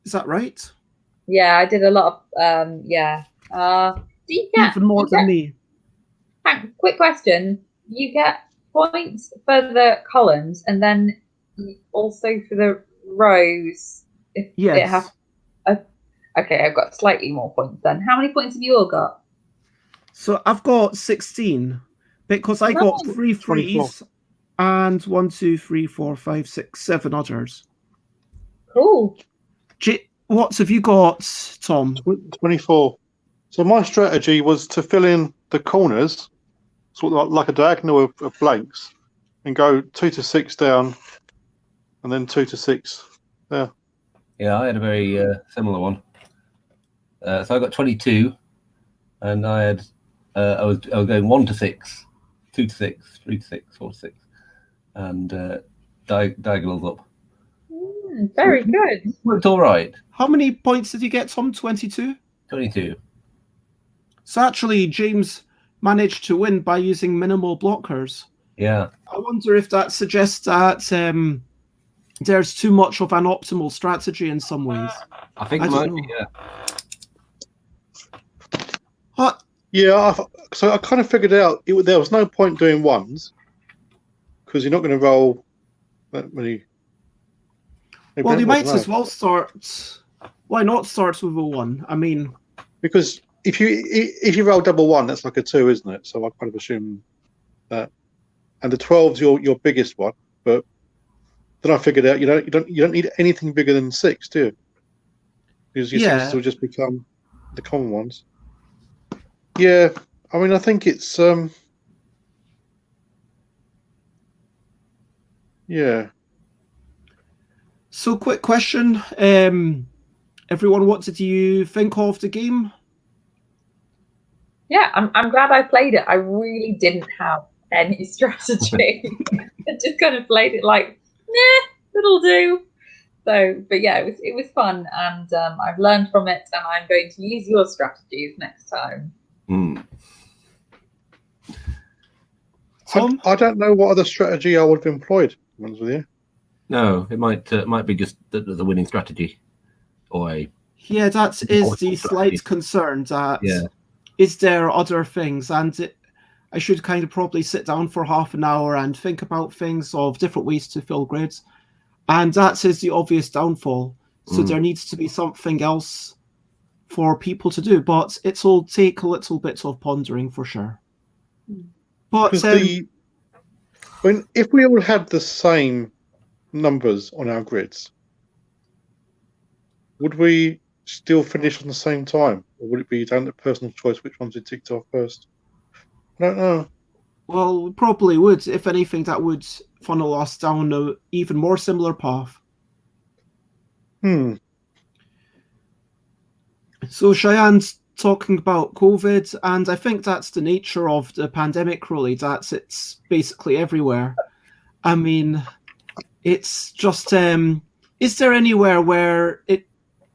Is that right? Yeah, I did a lot of yeah. Do you get Even more than me. Quick question: you get points for the columns, and then also for the rows. If Yes. it has. Okay, I've got slightly more points then. How many points have you all got? So I've got 16 because I got 3 threes and 1, 2, 3, 4, 5, 6, 7 others. Cool. What have you got, Tom? 24. So my strategy was to fill in the corners, sort of like a diagonal of blanks, and go 2 to 6 down, and then 2 to 6 there. Yeah, I had a very similar one. So I got 22, and I had I was going 1 to 6, 2 to 6, 3 to 6, 4 to 6, and diagonals up. Very good. Worked all right. How many points did you get, Tom? 22? 22. So actually, James managed to win by using minimal blockers. Yeah. I wonder if that suggests that there's too much of an optimal strategy in some ways. I think it might be, yeah. Yeah, so I kind of figured out there was no point doing ones because you're not going to roll that many. Well, you might as well start. Why not start with a 1? I mean, because if you roll double 1, that's like a 2, isn't it? So I kind of assume that, and the 12's your biggest one. But then I figured out you don't need anything bigger than 6, do you? Because your 6s will just become the common ones. Yeah, I mean, I think it's yeah. So, quick question, everyone, what did you think of the game? Yeah, I'm glad I played it. I really didn't have any strategy. I just kind of played it like, it'll do. So, but yeah, it was fun, and I've learned from it, and I'm going to use your strategies next time. Tom? I don't know what other strategy I would have employed, to be honest with you. No, it might be just the winning strategy, or a. Yeah, that is the slight concern. That is there other things, and I should kind of probably sit down for half an hour and think about things of different ways to fill grids, and that is the obvious downfall. So there needs to be something else for people to do, but it'll take a little bit of pondering for sure. But if we all had the same numbers on our grids, would we still finish on the same time, or would it be down to personal choice which ones we ticked off first? I don't know. Well, we probably would. If anything, that would funnel us down an even more similar path. So Cheyenne's talking about COVID, and I think that's the nature of the pandemic, really, that it's basically everywhere. I mean, it's just, is there anywhere where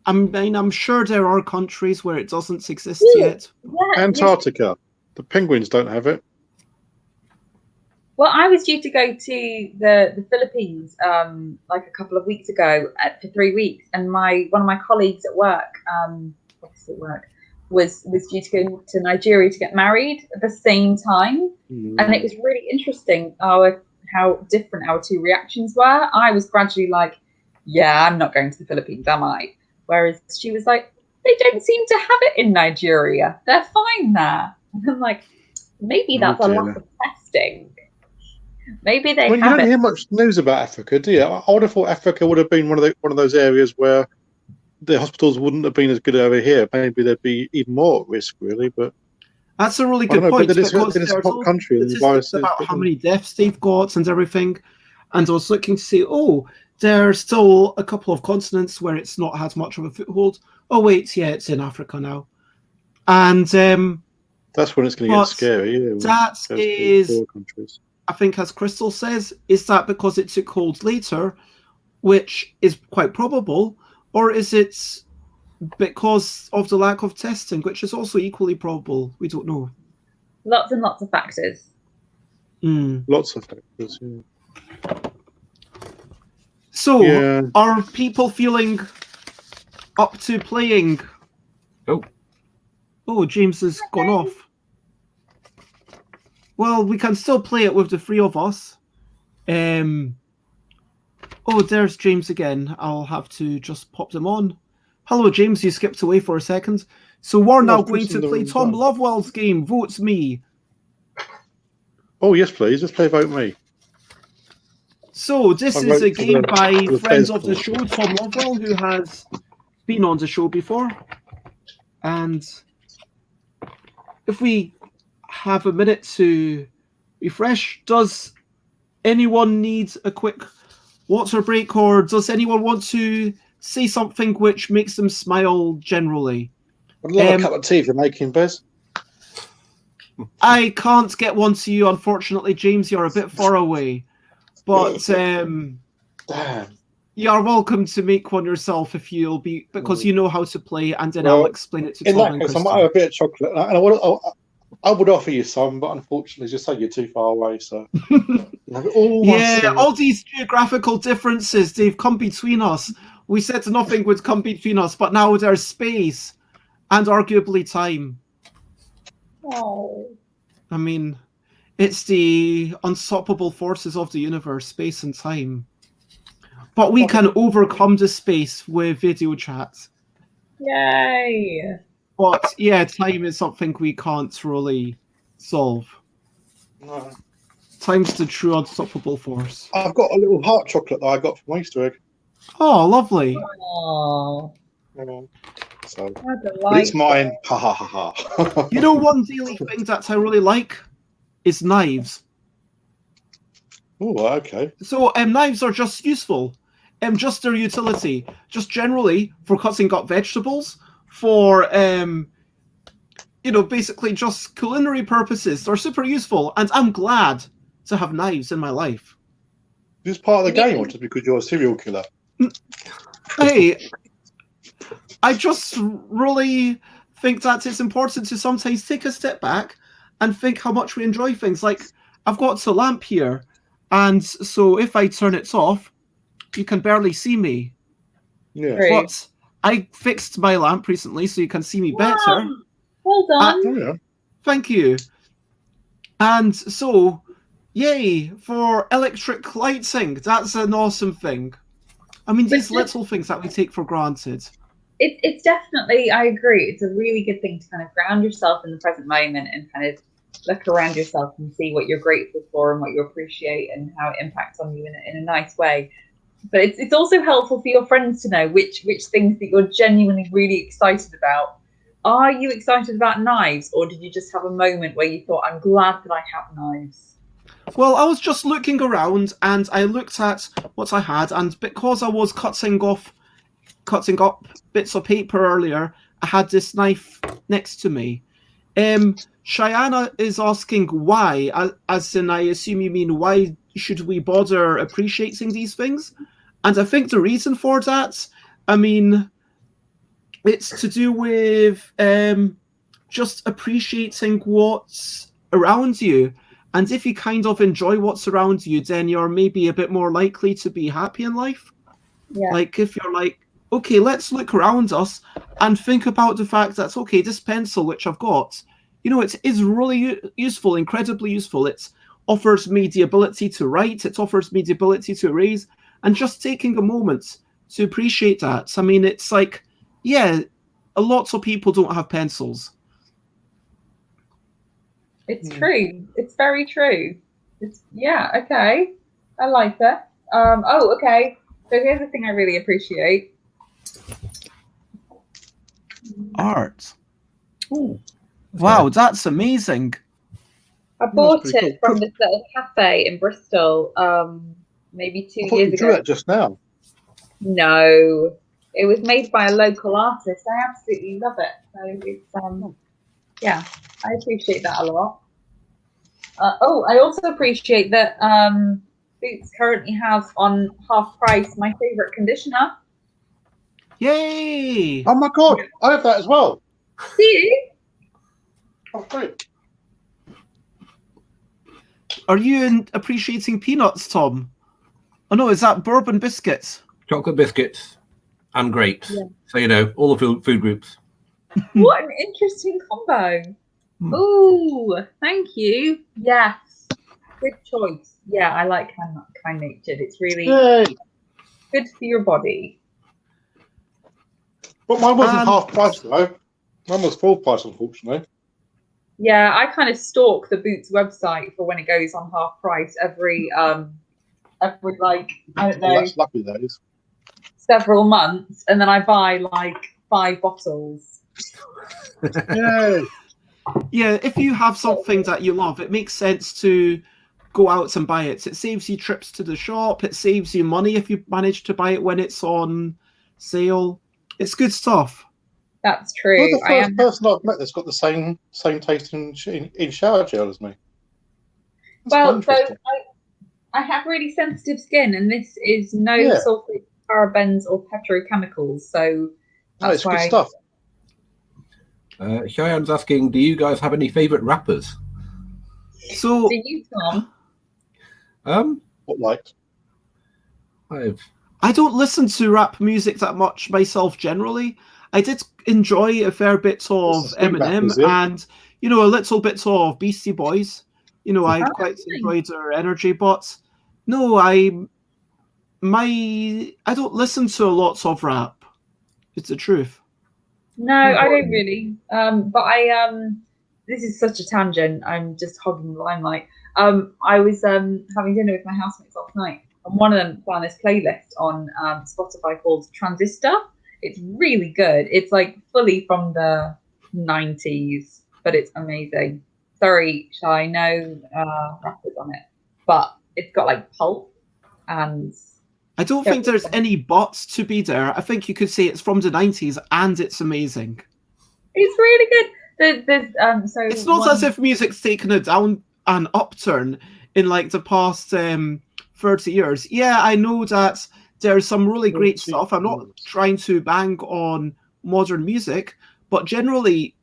I'm sure there are countries where it doesn't exist yet. Antarctica. The penguins don't have it. Well, I was due to go to the Philippines like a couple of weeks ago for 3 weeks, and one of my colleagues at work, was due to go to Nigeria to get married at the same time, and it was really interesting how different our two reactions were. I was gradually like, "Yeah, I'm not going to the Philippines, am I?" Whereas she was like, "They don't seem to have it in Nigeria. They're fine there." And I'm like, maybe that's a lack of testing. Maybe they. You don't hear much news about Africa, do you? I would have thought Africa would have been one of those areas where the hospitals wouldn't have been as good over here. Maybe there'd be even more at risk, really. But that's a really good point. Because there's a hot country, and the virus about how many deaths they've got and everything. And I was looking to see, there's still a couple of continents where it's not had much of a foothold. Oh wait, yeah, it's in Africa now. And that's when it's going to get scary. Yeah, that is, I think, as Crystal says, is that because it took hold later, which is quite probable, or is it because of the lack of testing, which is also equally probable? We don't know. Lots and lots of factors. Lots of factors, yeah. So, are people feeling up to playing? Oh, James has gone off. Well, we can still play it with the three of us. Oh, there's James again. I'll have to just pop them on. Hello, James. You skipped away for a second. So we're now going to play Tom Lovewell's game, Vote Me. Oh, yes, please. Let's play Vote Me. So this is a game by friends of the show, Tom Lovewell, who has been on the show before. And if we have a minute to refresh, does anyone need a quick water break, or does anyone want to say something which makes them smile generally? I'd love a cup of tea if you're making, Bez. I can't get one to you, unfortunately, James. You're a bit far away. But Damn. you're welcome to make one yourself if you'll be, because you know how to play, and then Well, I'll explain it to In Tom that and case, I Kristen. might have a bit of chocolate, and I would offer you some, but unfortunately, just say you're too far away. So, Yeah, all these geographical differences, they've come between us. We said nothing would come between us, but now there's space and arguably time. Oh. I mean, it's the unstoppable forces of the universe, space and time. But we can overcome the space with video chat. Yay! But yeah, time is something we can't really solve. No. Time's the true unstoppable force. I've got a little heart chocolate that I got from Easter egg. Oh, lovely. Oh, So, what a but it's delight. mine. Ha ha ha ha. You know, one daily thing that I really like is knives. Oh, okay. So knives are just useful. Just their utility. Just generally for cutting up vegetables, for basically just culinary purposes. They're super useful, and I'm glad to have knives in my life. Is this part of the game, or just because you're a serial killer? Hey, I just really think that it's important to sometimes take a step back and think how much we enjoy things. Like, I've got a lamp here, and so if I turn it off, you can barely see me. Yeah. Great. But I fixed my lamp recently, so you can see me better. Wow. Well done. Oh, yeah. Thank you. And so, yay for electric lighting. That's an awesome thing. I mean, these little things that we take for granted. It's definitely, I agree, it's a really good thing to kind of ground yourself in the present moment and kind of look around yourself and see what you're grateful for and what you appreciate and how it impacts on you in a nice way. But it's also helpful for your friends to know which things that you're genuinely really excited about. Are you excited about knives, or did you just have a moment where you thought, I'm glad that I have knives? Well, I was just looking around and I looked at what I had, and because I was cutting up bits of paper earlier, I had this knife next to me. Cheyenne is asking why, as in I assume you mean why should we bother appreciating these things? And I think the reason for that, I mean, it's to do with just appreciating what's around you. And if you kind of enjoy what's around you, then you're maybe a bit more likely to be happy in life. Yeah. Like if you're like, okay, let's look around us and think about the fact that, okay, this pencil which I've got, it is really useful, incredibly useful. It offers me the ability to write. It offers me the ability to erase. And just taking a moment to appreciate that. I mean, it's like, yeah, a lot of people don't have pencils. It's true. It's very true. Okay. I like that. Okay. So here's the thing I really appreciate. Art. Ooh. Wow, that's amazing. I bought pretty it from this little cafe in Bristol, maybe 2 I thought years you drew ago. that just now. No, it was made by a local artist. I absolutely love it. So it's yeah, I appreciate that a lot. I also appreciate that Boots currently has on half price my favorite conditioner. Yay! Oh my god, I have that as well. Do you? Oh, great. Are you appreciating peanuts, Tom? Oh no, is that bourbon biscuits? Chocolate biscuits and grapes. Yeah. So, all the food groups. What an interesting combo. Ooh, thank you. Yes, good choice. Yeah, I like kind natured. It's really Yay. good for your body. But mine wasn't half price though. Mine was full price, unfortunately. Yeah, I kind of stalk the Boots website for when it goes on half price every like, I don't know, That's lucky days. several months, and then I buy like 5 bottles. Yay. Yeah, if you have something that you love, it makes sense to go out and buy it. It saves you trips to the shop. It saves you money if you manage to buy it when it's on sale. It's good stuff. That's You're true. the first person I've met that's got the same taste in shower gel as me. That's Well, so interesting. I have really sensitive skin, and this is no Yeah. sulfates, parabens, or petrochemicals. So No, that's it's good why. stuff. Cheyenne's asking, do you guys have any favourite rappers? So Do you, Tom? What like? I don't listen to rap music that much myself generally. I did enjoy a fair bit of It's a sweet Eminem rappers, yeah. and, you know, a little bit of Beastie Boys. You know, I Oh, quite nice. enjoyed their energy, but no, I don't listen to a lot of rap. It's the truth. No, I don't really. But this is such a tangent. I'm just hogging the limelight. I was having dinner with my housemates last night, and one of them found this playlist on Spotify called Transistor. It's really good. It's like fully from the 90s, but it's amazing. Sorry, Shy, no rappers on it, but it's got like pulp and. I don't think there's any buts to be there. I think you could say it's from the 90s and it's amazing. It's really good. So it's not as if music's taken an upturn in like the past 30 years. Yeah, I know that there's some really great stuff. I'm not trying to bang on modern music, but genuinely,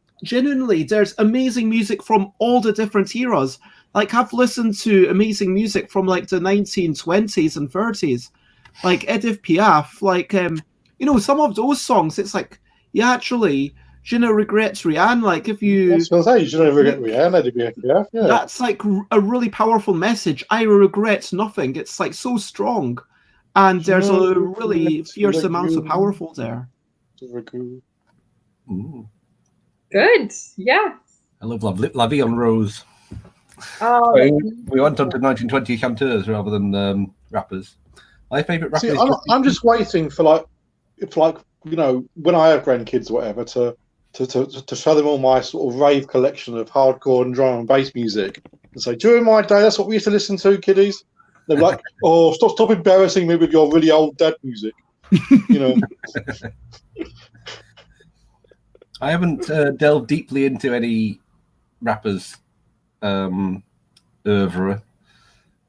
there's amazing music from all the different eras. Like, I've listened to amazing music from like the 1920s and 30s. Like Edith Piaf, like you know, some of those songs, it's like, yeah, actually, Je ne regrette rien. Like, if you, That's what I say. Je ne regrette rien, Edith Piaf. Yeah, that's like a really powerful message. I regret nothing. It's like so strong, and there's a really fierce amount of powerful there. Good, yeah. I love La Vie en Rose. Oh, we went on to 1920 chanteurs rather than rappers. My favourite rapper. See, I'm just waiting for like you know, when I have grandkids or whatever, to show them all my sort of rave collection of hardcore and drum and bass music, and say, during my day, that's what we used to listen to, kiddies. They're like, oh, stop embarrassing me with your really old dad music, you know. I haven't delved deeply into any rappers' oeuvre.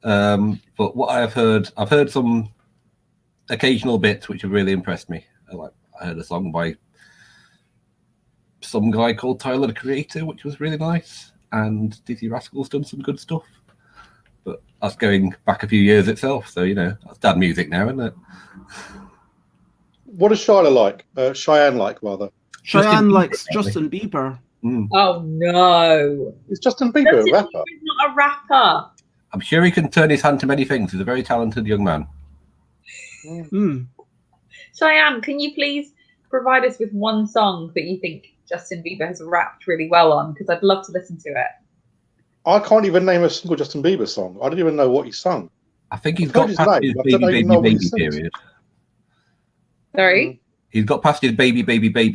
But what I've heard some occasional bits which have really impressed me. I heard a song by some guy called Tyler the Creator, which was really nice, and Dizzy Rascal's done some good stuff. But that's going back a few years itself, so you know, that's dad music now, isn't it? What does Cheyenne like? Cheyenne like, rather. Cheyenne likes Justin Bieber. Mm. Oh no! Is Justin Bieber a rapper? He's not a rapper. I'm sure he can turn his hand to many things. He's a very talented young man. Mm. Cheyenne, can you please provide us with one song that you think Justin Bieber has rapped really well on? Because I'd love to listen to it. I can't even name a single Justin Bieber song. I don't even know what he sung. I think he's I've got heard his past name, his but I don't baby, even know what he baby sings. period. Sorry? He's got past his baby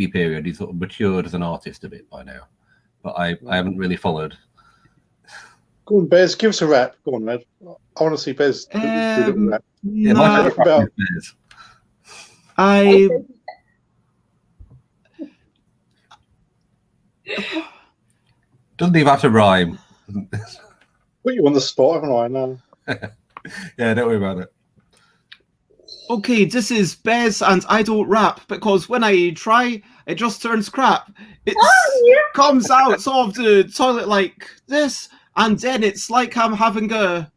period. He's sort of matured as an artist a bit by now. But I haven't really followed. Go on, Bez, give us a rap. Go on, lad. I want to see Bez do a little rap. Yeah, my Nah, favourite rapper is I doesn't even have to rhyme. Put you on the spot, haven't I? No. Yeah, don't worry about it. okay, this is Bez and I don't rap because when I try, it just turns crap. It comes out of the toilet like this, and then it's like I'm having a.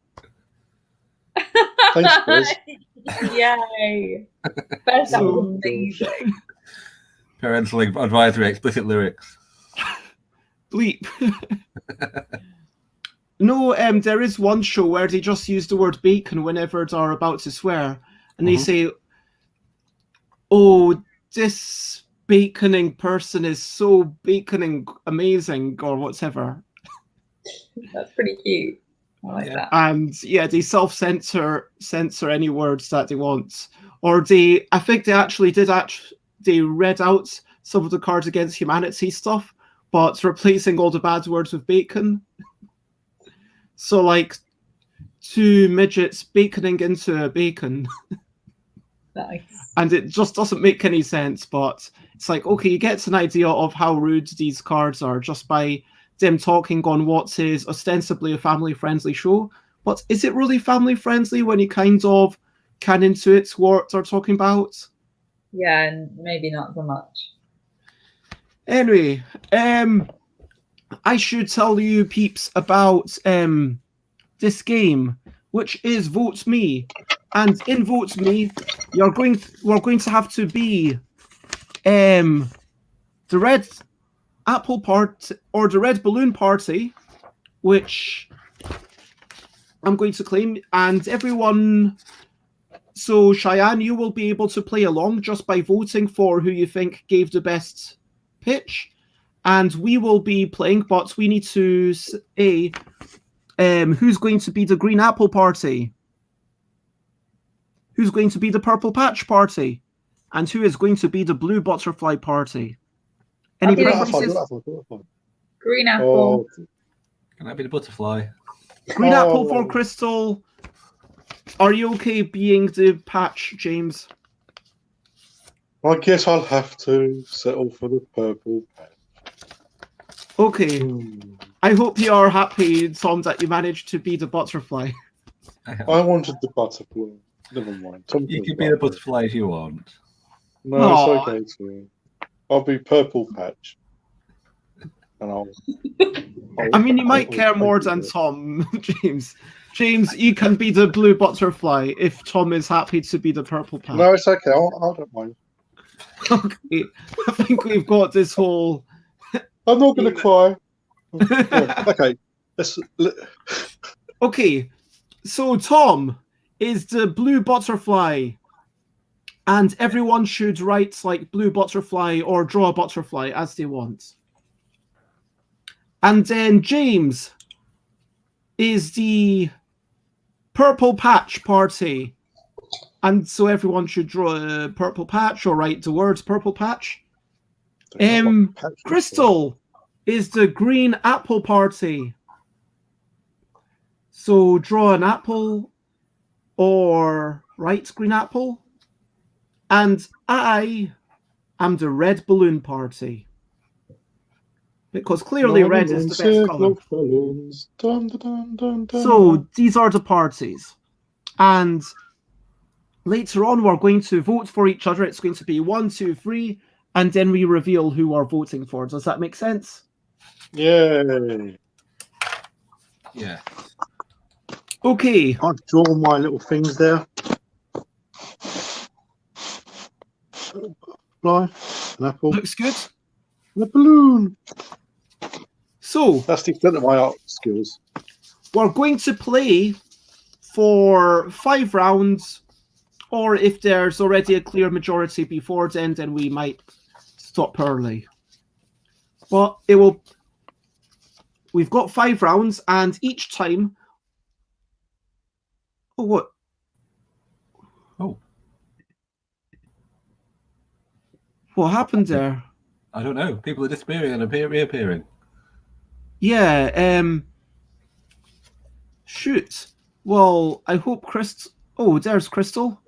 Thanks, Bez. Yay! That's amazing. Parental advisory, explicit lyrics. Bleep. No, there is one show where they just use the word bacon whenever they're about to swear, and they say, "Oh, this baconing person is so baconing amazing," or whatever. That's pretty cute. I like that. And yeah, they censor any words that they want, or I think they actually did. They read out some of the Cards Against Humanity stuff, but replacing all the bad words with bacon. So like 2 midgets baconing into a bacon. Nice. And it just doesn't make any sense, but it's like, okay, you get an idea of how rude these cards are just by them talking on what is ostensibly a family-friendly show. But is it really family-friendly when you kind of can intuit what they're talking about? Yeah, and maybe not so much. Anyway, I should tell you peeps about this game, which is Vote Me. And in Vote Me, we're going to have to be the Red Apple Party or the Red Balloon Party, which I'm going to claim, and everyone. So Cheyenne, you will be able to play along just by voting for who you think gave the best pitch, and we will be playing, but we need to say who's going to be the Green Apple Party, who's going to be the Purple Patch Party, and who is going to be the Blue Butterfly Party. Any preferences? Green apple. Oh, Can I be the butterfly? Green apple for Crystal. Are you okay being the patch, James? I guess I'll have to settle for the purple patch. Okay. I hope you are happy, Tom, that you managed to be the butterfly. I wanted the butterfly. Never mind. You can be the butterfly if you want. No, Aw. it's okay too. I'll be purple patch. And I mean, you might care more than Tom, James. James, you can be the blue butterfly if Tom is happy to be the purple patch. No, it's okay. I don't mind. Okay, I think we've got this whole... I'm not going to cry. Okay. Okay, so Tom is the blue butterfly, and everyone should write like blue butterfly or draw a butterfly as they want. And then James is the purple patch party, and so everyone should draw a purple patch or write the words purple patch. Crystal is the green apple party. So draw an apple or write green apple. And I am the red balloon party. Because clearly red is the best color. Dun, dun, dun, dun. So these are the parties. And later on we're going to vote for each other. It's going to be 1, 2, 3, and then we reveal who we're voting for. Does that make sense? Yay. Yeah. Okay. I've drawn my little things there. Fly, an apple, Looks good. and a balloon. So That's the extent of my art skills. we're going to play for 5 rounds, or if there's already a clear majority before then we might stop early. But it will. We've got 5 rounds, and each time. Oh, what? Oh. What happened there? I don't know. People are disappearing and reappearing. Yeah, shoot. Well, I hope Crystal... Oh, there's Crystal.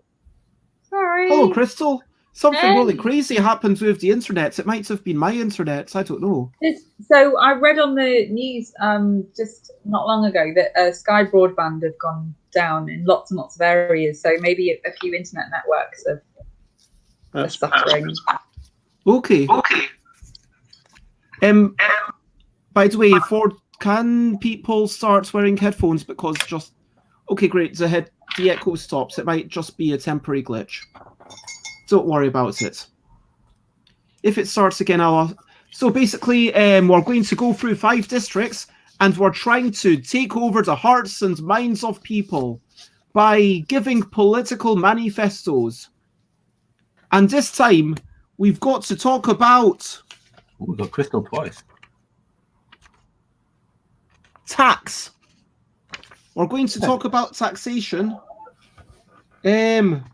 Sorry. Hello, Crystal. Something Hey. really crazy happened with the internet. It might have been my internet. I don't know. So I read on the news just not long ago that Sky Broadband had gone down in lots and lots of areas. So maybe a few internet networks are suffering. Okay. By the way, can people start wearing headphones? Because just... Okay, great. The echo stops. It might just be a temporary glitch. Don't worry about it. If it starts again, I'll... So basically, we're going to go through 5 districts, and we're trying to take over the hearts and minds of people by giving political manifestos. And this time, we've got to talk about... Oh, we've got Crystal twice. Tax. We're going to talk about taxation. But...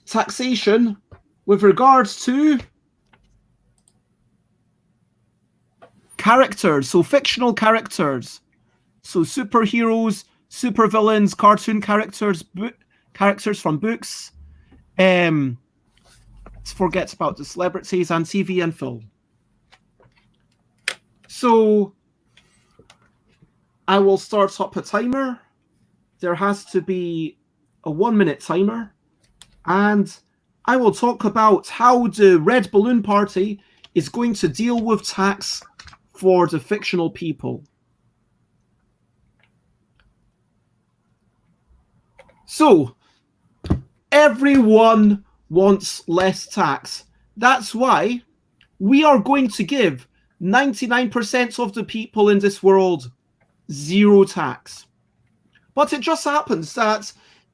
Taxation, with regards to characters, so fictional characters, so superheroes, supervillains, cartoon characters, characters from books. Forget about the celebrities and TV and film. So I will start up a timer. There has to be a 1-minute timer, and I will talk about how the Red Balloon Party is going to deal with tax for the fictional people. So, everyone wants less tax. That's why we are going to give 99% of the people in this world zero tax. But it just happens that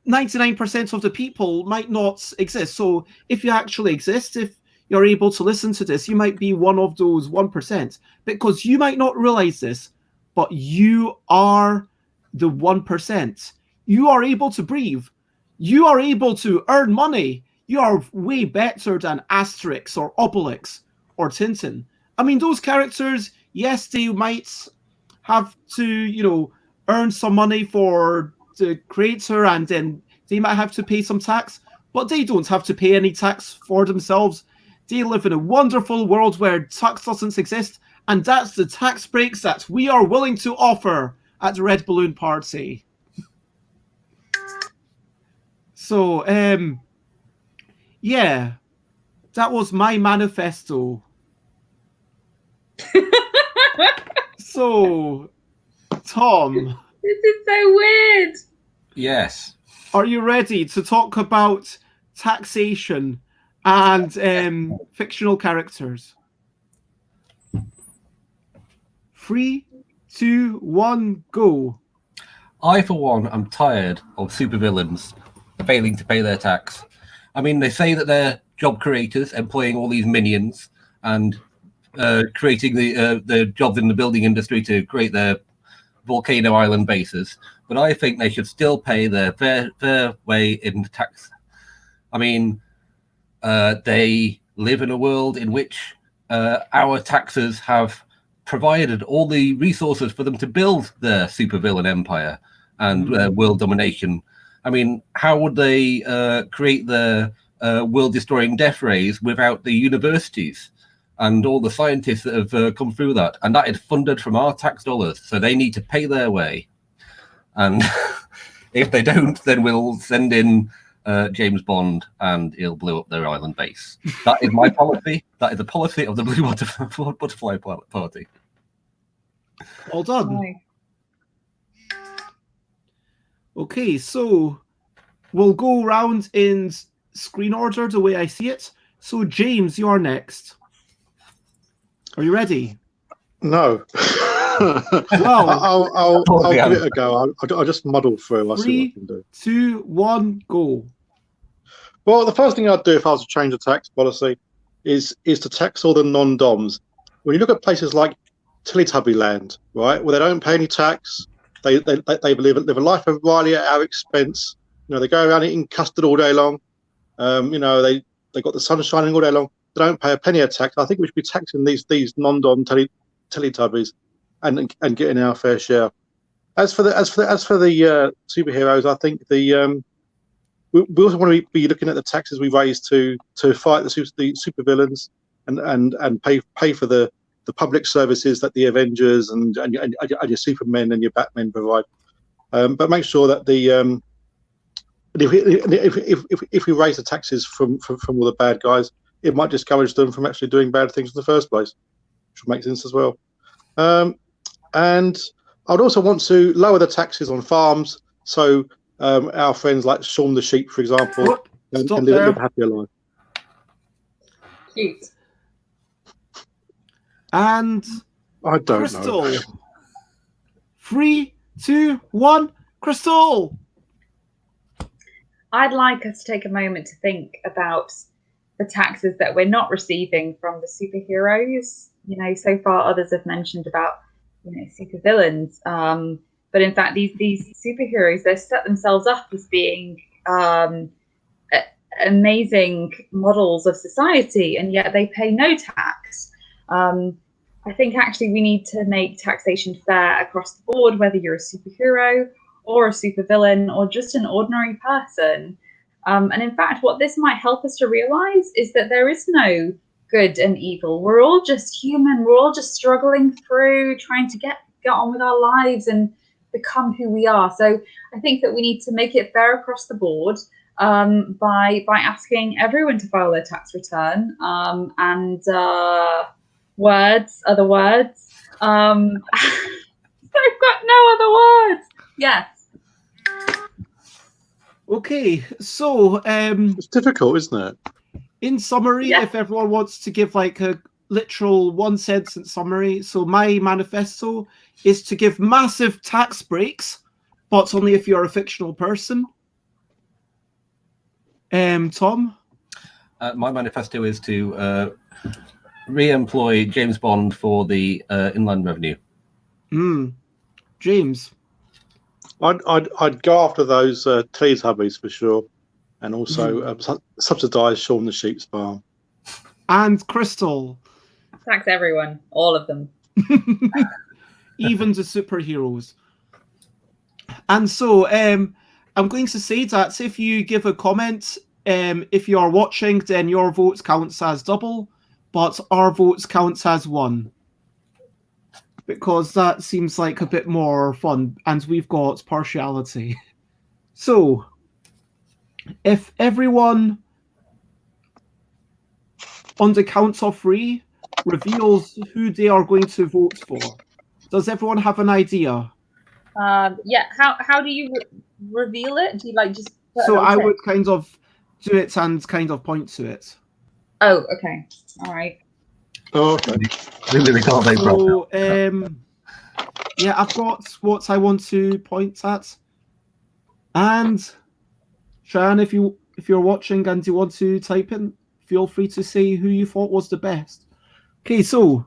99% of the people might not exist. So if you actually exist, if you're able to listen to this, you might be one of those 1%, because you might not realize this, but you are the 1%. You are able to breathe. You are able to earn money. You are way better than Asterix or Obelix or Tintin. I mean, those characters, yes, they might have to, earn some money for the creator, and then they might have to pay some tax, but they don't have to pay any tax for themselves. They live in a wonderful world where tax doesn't exist, and that's the tax breaks that we are willing to offer at the Red Balloon Party. So, yeah, that was my manifesto. So, Tom. This is so weird. Yes. Are you ready to talk about taxation and fictional characters? 3, 2, 1, go. I, for one, am tired of supervillains failing to pay their tax. I mean, they say that they're job creators, employing all these minions and creating the jobs in the building industry to create their volcano island bases. But I think they should still pay their fair way in tax. I mean, they live in a world in which our taxes have provided all the resources for them to build their supervillain empire and world domination. I mean, how would they create the world-destroying death rays without the universities and all the scientists that have come through that? And that is funded from our tax dollars, so they need to pay their way. And if they don't, then we'll send in James Bond and he'll blow up their island base. That is my policy. That is the policy of the Blue Butterfly Party. All done. Right. Okay, so we'll go around in screen order the way I see it. So, James, you're next. Are you ready? No. Well, I'll give it a go. I'll just muddle through. I'll see what I 3, can do. 2, 1, go. Well, the first thing I'd do if I was to change the tax policy is to tax all the non-DOMs. When you look at places like Teletubby Land, right, where they don't pay any tax, they live a life of Riley at our expense. They go around eating custard all day long. They got the sun shining all day long. They don't pay a penny of tax. I think we should be taxing these non-DOM Teletubbies and getting our fair share. As for the superheroes, I think we also want to be looking at the taxes we raise to fight the supervillains and pay for the public services that the Avengers and your Supermen and your Batmen provide. But make sure that if we raise the taxes from all the bad guys, it might discourage them from actually doing bad things in the first place, which would make sense as well. And I'd also want to lower the taxes on farms, so our friends like Shaun the Sheep, for example, can live a happier life. Cute. And I don't Crystal. know. 3, 2, 1, Crystal. I'd like us to take a moment to think about the taxes that we're not receiving from the superheroes. So far others have mentioned about, supervillains. But in fact, these superheroes, they've set themselves up as being amazing models of society, and yet they pay no tax. I think actually we need to make taxation fair across the board, whether you're a superhero or a supervillain or just an ordinary person. And in fact, what this might help us to realize is that there is no good and evil. We're all just human. We're all just struggling through, trying to get on with our lives and become who we are. So I think that we need to make it fair across the board by asking everyone to file their tax return and other words. I've got no other words. Yes. Okay, so It's difficult, isn't it? in summary, Yeah. if everyone wants to give like a literal one sentence summary, so my manifesto is to give massive tax breaks, but only if you're a fictional person. Tom? My manifesto is to re-employ James Bond for the Inland Revenue. James? I'd go after those Teletubbies for sure, and also subsidise Shaun the Sheep's farm. And Crystal? Tax everyone, all of them. Even the superheroes. And so I'm going to say that if you give a comment, if you are watching, then your vote counts as double, but our votes counts as one. Because that seems like a bit more fun, and we've got partiality. So, if everyone on the count of 3 reveals who they are going to vote for, does everyone have an idea? Yeah. How do you reveal it? Do you like just? So I would kind of do it and kind of point to it. Oh, okay. All right. Oh, okay. They can't make So yeah, I've got what I want to point at. And Sharon, if you're watching and you want to type in, feel free to say who you thought was the best. Okay, so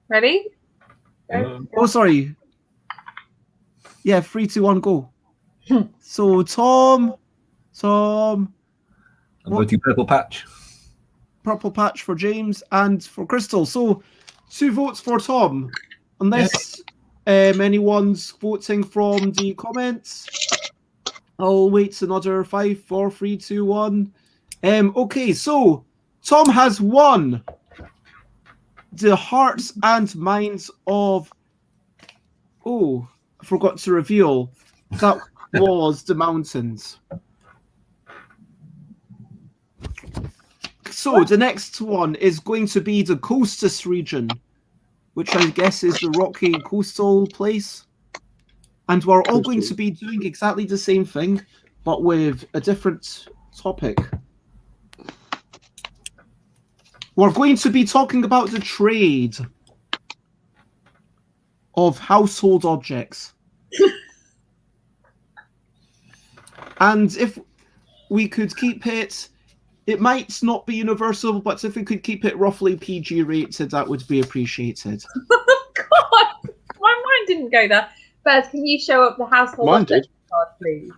Ready? oh sorry. Yeah, 3, 2, 1, go. So Tom, I'm voting Purple Patch. Purple Patch for James and for Crystal. So 2 votes for Tom, unless anyone's voting from the comments. I'll wait another 5, 4, 3, 2, 1. Okay, so Tom has won the hearts and minds of. Oh, I forgot to reveal. That was the mountains. So the next one is going to be the Coastus region, which I guess is the rocky coastal place. And we're all going to be doing exactly the same thing, but with a different topic. We're going to be talking about the trade of household objects. And if we could keep it, it might not be universal, but if we could keep it roughly PG rated, that would be appreciated. God, my mind didn't go there. Beth, can you show up the household Mine object did. card, please?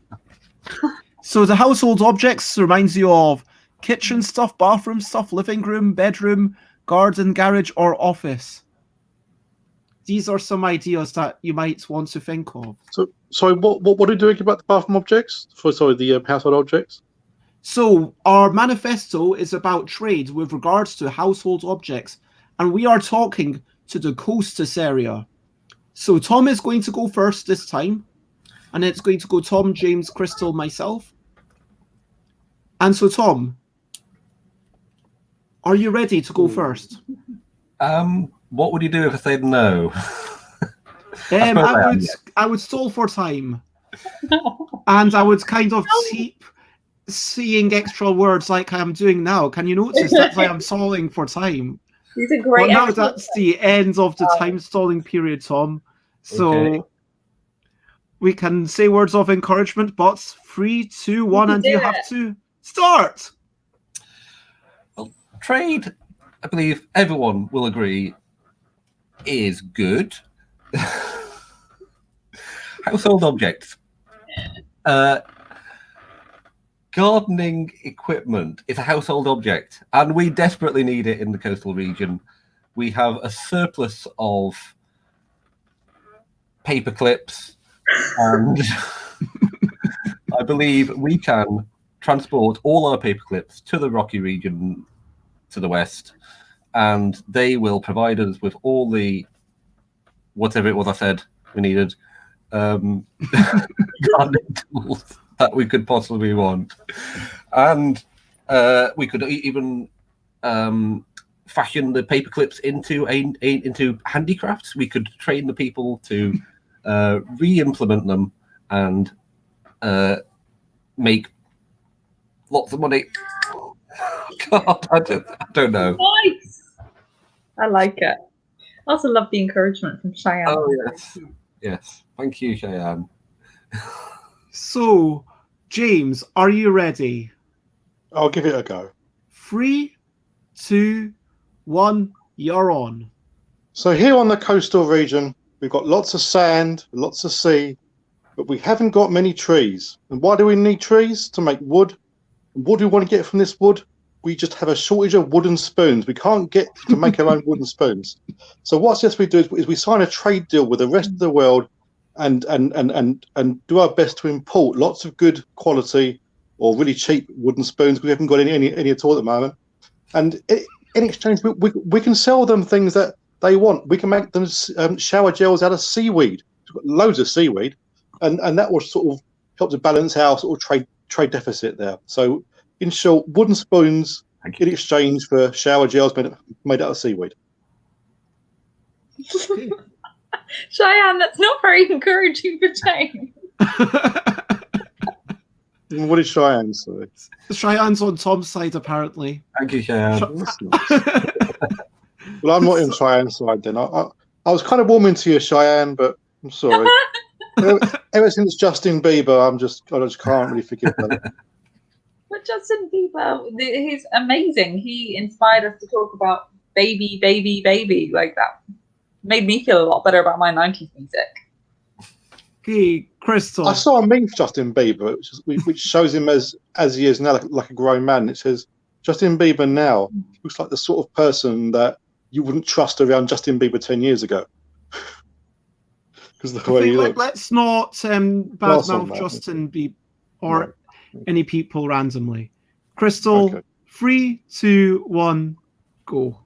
So the household objects reminds you of kitchen stuff, bathroom stuff, living room, bedroom, garden, garage, or office. These are some ideas that you might want to think of. So, sorry, what are you doing about the bathroom objects? The household objects. So our manifesto is about trade with regards to household objects, and we are talking to the Coastus area. So Tom is going to go first this time, and it's going to go Tom, James, Crystal, myself. And so Tom, are you ready to go first? What would you do if I said no? I would stall for time, and I would kind of keep seeing extra words like I am doing now. Can you notice that I am stalling for time? These are great. But now that's the end of the time stalling period, Tom. So Okay. we can say words of encouragement, but 3, 2, 1, and you have to start. Well, trade, I believe everyone will agree, is good. Household objects. gardening equipment is a household object, and we desperately need it in the coastal region. We have a surplus of paper clips, and I believe we can transport all our paper clips to the Rocky region to the west, and they will provide us with all the whatever it was I said we needed gardening tools that we could possibly want, and we could even fashion the paper clips into handicrafts. We could train the people to re-implement them and make lots of money. God, I don't know. Nice. I like it. I also love the encouragement from Cheyenne. Oh yes. Thank you, Cheyenne. So, James, are you ready? I'll give it a go. 3, 2, 1, you're on. So here on the coastal region, we've got lots of sand, lots of sea, but we haven't got many trees. And why do we need trees? To make wood. And what do we want to get from this wood? We just have a shortage of wooden spoons. We can't get to make our own wooden spoons. So what we do is we sign a trade deal with the rest of the world and do our best to import lots of good quality or really cheap wooden spoons, because we haven't got any at all at the moment. And in exchange, we can sell them things that they want. We can make them shower gels out of seaweed. We've got loads of seaweed, and that will sort of help to balance our sort of trade deficit there. So in short, wooden spoons in exchange for shower gels made out of seaweed. Okay. Cheyenne, that's not very encouraging for James. What did Cheyenne say? Cheyenne's on Tom's side, apparently. Thank you, Cheyenne. That's nice. Well, I'm not in Cheyenne's side then. I was kind of warming to you, Cheyenne, but I'm sorry. Ever since Justin Bieber, I just can't really forgive that. But Justin Bieber, he's amazing. He inspired us to talk about baby, baby, baby like that. Made me feel a lot better about my 90s music. Okay, Crystal. I saw a meme for Justin Bieber, which shows him as he is now, like a grown man. It says, Justin Bieber now looks like the sort of person that you wouldn't trust around Justin Bieber 10 years ago. Because the way he looks. Let's not badmouth Justin Bieber or any people randomly. Crystal, Okay. 3, 2, 1, go.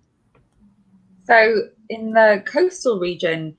So in the coastal region,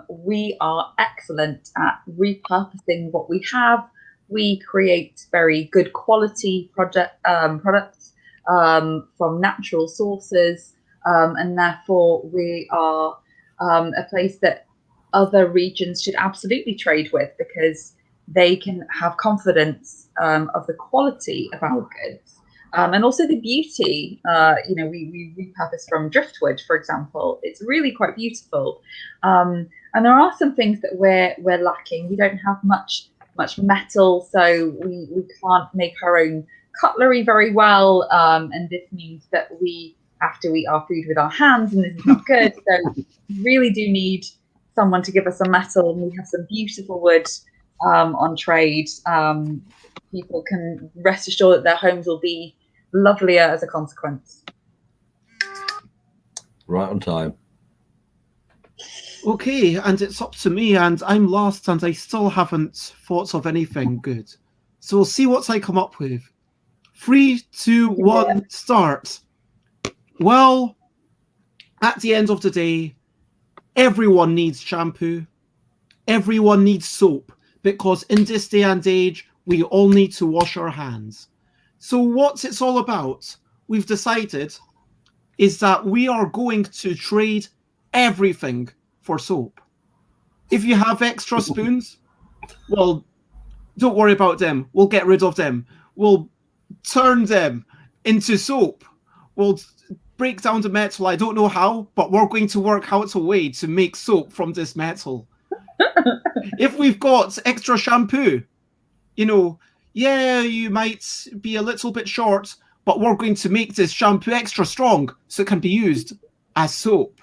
we are excellent at repurposing what we have. We create very good quality products from natural sources, and therefore we are a place that other regions should absolutely trade with, because they can have confidence of the quality of our goods. And also the beauty, we repurpose from driftwood, for example. It's really quite beautiful. And there are some things that we're lacking. We don't have much metal, so we can't make our own cutlery very well. And this means that we have to eat our food with our hands, and this is not good. So we really do need someone to give us some metal, and we have some beautiful wood on trade. People can rest assured that their homes will be lovelier as a consequence. Right on time. Okay, and it's up to me, and I'm lost, and I still haven't thought of anything good. So we'll see what I come up with. 3, 2, 1, start. Well, at the end of the day, everyone needs shampoo. Everyone needs soap, because in this day and age, we all need to wash our hands. So what it's all about, we've decided, is that we are going to trade everything for soap. If you have extra spoons, well, don't worry about them. We'll get rid of them. We'll turn them into soap. We'll break down the metal. I don't know how, but we're going to work out a way to make soap from this metal. If we've got extra shampoo, you might be a little bit short, but we're going to make this shampoo extra strong so it can be used as soap.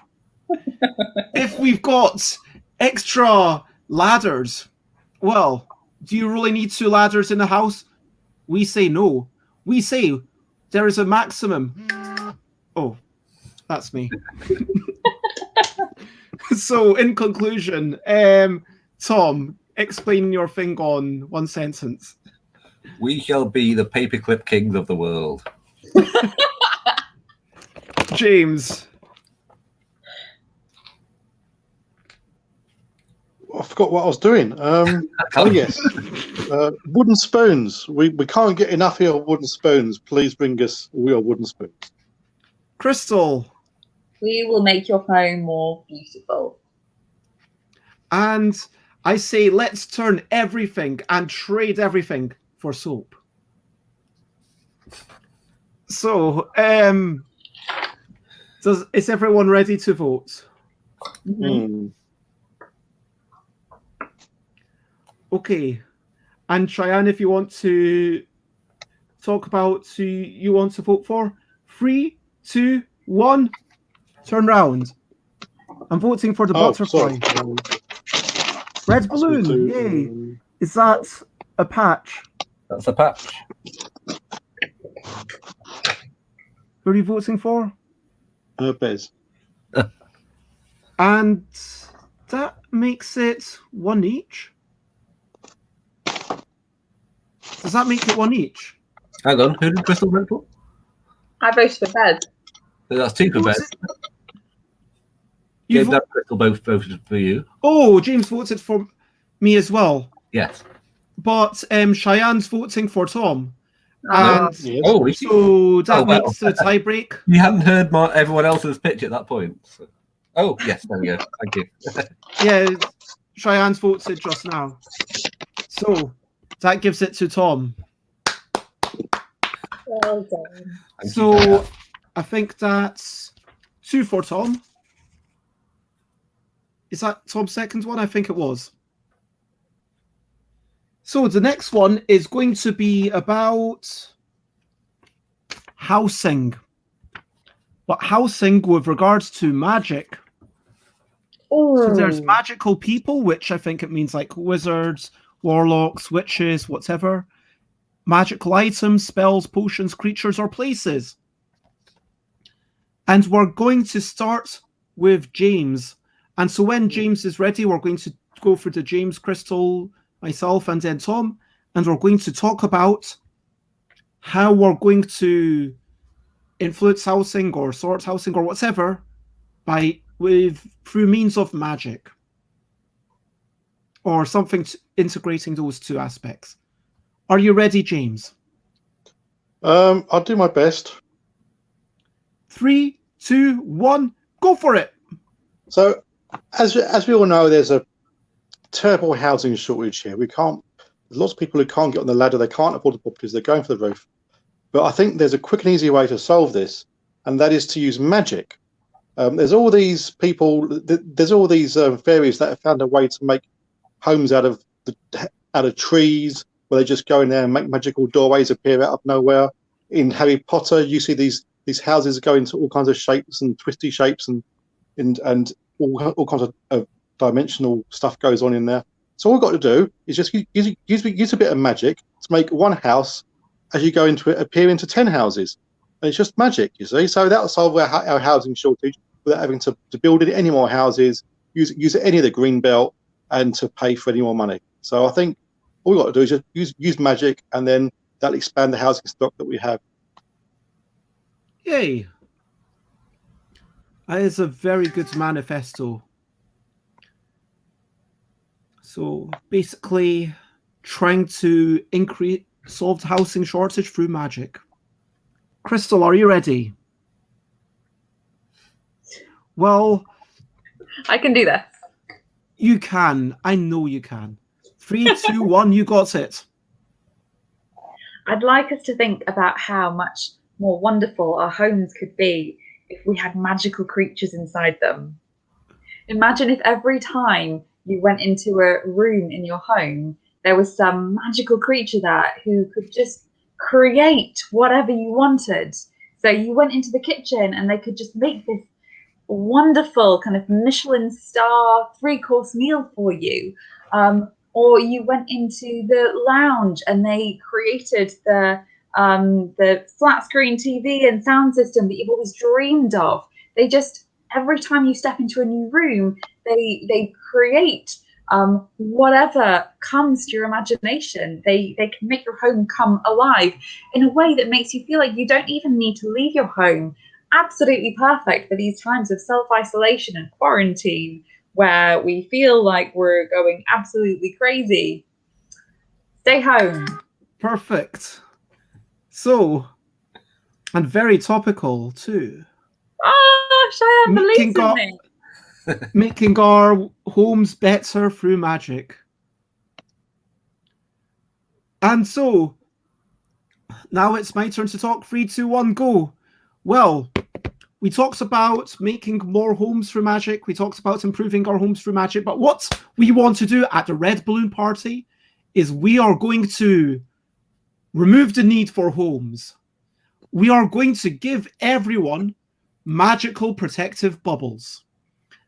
If we've got extra ladders, well, do you really need 2 ladders in the house? We say no. We say there is a maximum. Oh, that's me. So, in conclusion, Tom, explain your thing on one sentence. We shall be the paperclip kings of the world. James. I forgot what I was doing. Oh yes, wooden spoons. We can't get enough of your wooden spoons. Please bring us all your wooden spoons. Crystal. We will make your home more beautiful. And I say, let's turn everything and trade everything for soap. So, is everyone ready to vote? Mm. Okay. And Cheyenne, if you want to talk about who you want to vote for, 3, 2, 1, turn round. I'm voting for the butterfly. Sorry. Red balloon, yay. Is that a patch? That's a patch. Who are you voting for? Bez. And that makes it 1 each. Does that make it 1 each? Hang on, who did Crystal vote for? I voted for Bez. That's 2 for Bez. You James and Crystal both voted for you. Oh, James voted for me as well. Yes. But Cheyenne's voting for Tom. And Yes. Oh, so that wow. makes the tie break. You hadn't heard everyone else's pitch at that point. So. Oh, yes, there we go. Thank you. Yeah, Cheyenne's voted just now. So that gives it to Tom. Well done. Thank So you. I think that's 2 for Tom. Is that Tom's second one? I think it was. So the next one is going to be about housing. But housing with regards to magic. So there's magical people, which I think it means like wizards, warlocks, witches, whatever. Magical items, spells, potions, creatures, or places. And we're going to start with James. And so when James is ready, we're going to go for the James, Crystal, myself, and then Tom. And we're going to talk about how we're going to influence housing or sort housing or whatever through means of magic. Or something integrating those 2 aspects. Are you ready, James? I'll do my best. 3, 2, 1, go for it. So, as we all know, there's a terrible housing shortage here. There's lots of people who can't get on the ladder. They can't afford the properties. They're going for the roof. But I think there's a quick and easy way to solve this, and that is to use magic. There's all these people. There's all these fairies that have found a way to make homes out of trees, where they just go in there and make magical doorways appear out of nowhere. In Harry Potter, you see these houses go into all kinds of shapes and twisty shapes, and all kinds of dimensional stuff goes on in there. So all we've got to do is just use a bit of magic to make one house as you go into it appear into 10 houses. And it's just magic, you see. So that'll solve our housing shortage without having to build any more houses, use any of the green belt, and to pay for any more money. So I think all we've got to do is just use magic, and then that'll expand the housing stock that we have. Yay. That is a very good manifesto. So basically trying to solve the housing shortage through magic. Crystal, are you ready? Well, I can do this. You can. I know you can. 3, 2, 1, you got it. I'd like us to think about how much more wonderful our homes could be if we had magical creatures inside them. Imagine if every time you went into a room in your home, there was some magical creature there who could just create whatever you wanted. So you went into the kitchen and they could just make this wonderful kind of Michelin star 3-course meal for you. or you went into the lounge and they created the flat screen TV and sound system that you've always dreamed of. They just, every time you step into a new room, they create whatever comes to your imagination. They can make your home come alive in a way that makes you feel like you don't even need to leave your home. Absolutely perfect for these times of self-isolation and quarantine where we feel like we're going absolutely crazy. Stay home. Perfect. So, and very topical too. Oh, Cheyenne believes in me. Making our homes better through magic. And so, now it's my turn to talk. 3, 2, 1, go. Well, we talked about making more homes through magic. We talked about improving our homes through magic. But what we want to do at the Red Balloon Party is we are going to remove the need for homes. We are going to give everyone magical protective bubbles.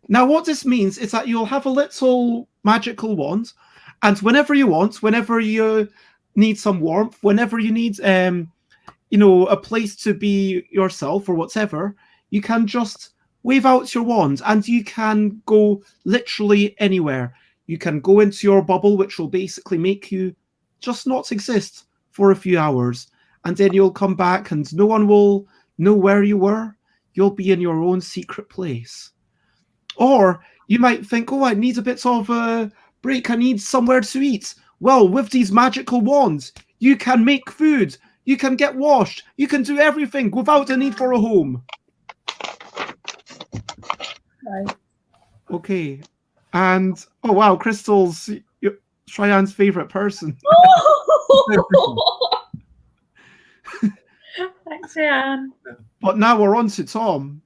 Now, what this means is that you'll have a little magical wand, and whenever you want, whenever you need some warmth, whenever you need, a place to be yourself or whatever, you can just wave out your wand, and you can go literally anywhere. You can go into your bubble, which will basically make you just not exist for a few hours, and then you'll come back, and no one will know where you were. You'll be in your own secret place. Or you might think, oh, I need a bit of a break. I need somewhere to eat. Well, with these magical wands, you can make food. You can get washed. You can do everything without the need for a home. Right. Okay. And, oh, wow, Crystal's Cheyenne's favorite person. Thanks, Cheyenne. But now we're on to Tom.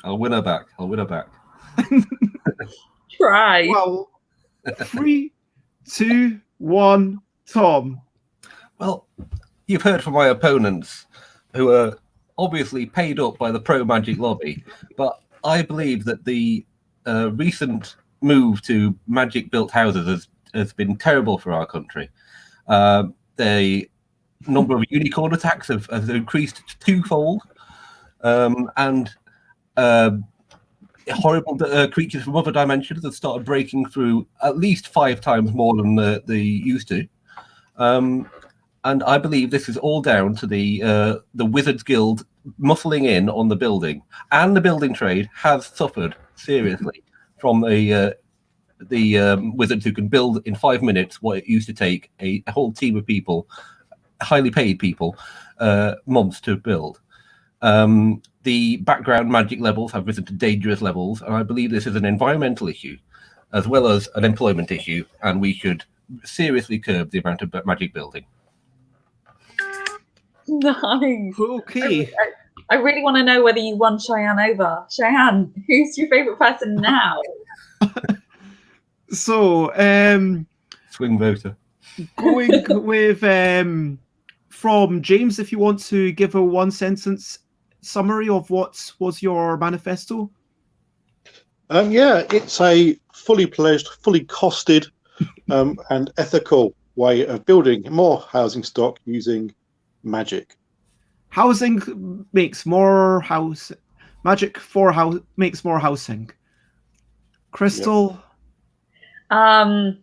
I'll win her back. Try. Well, 3, 2, 1, Tom. Well, you've heard from my opponents, who are obviously paid up by the pro-magic lobby, but I believe that the recent move to magic-built houses has been terrible for our country. The number of unicorn attacks have increased twofold, and horrible creatures from other dimensions have started breaking through at least 5 times more than they used to. And I believe this is all down to the Wizards Guild muscling in on the building, and the building trade has suffered seriously from the wizards who can build in 5 minutes what it used to take a whole team of people, highly paid people, months to build. The background magic levels have risen to dangerous levels, and I believe this is an environmental issue as well as an employment issue, and we should seriously curb the amount of magic building. Nice. Okay. I really want to know whether you won Cheyenne over. Cheyenne, who's your favorite person now? So, Swing voter. going with from James, if you want to give a 1-sentence summary of what was your manifesto. Yeah, it's a fully pledged, fully costed, and ethical way of building more housing stock using magic. Housing makes more house. Magic for house makes more housing. Crystal. Yep.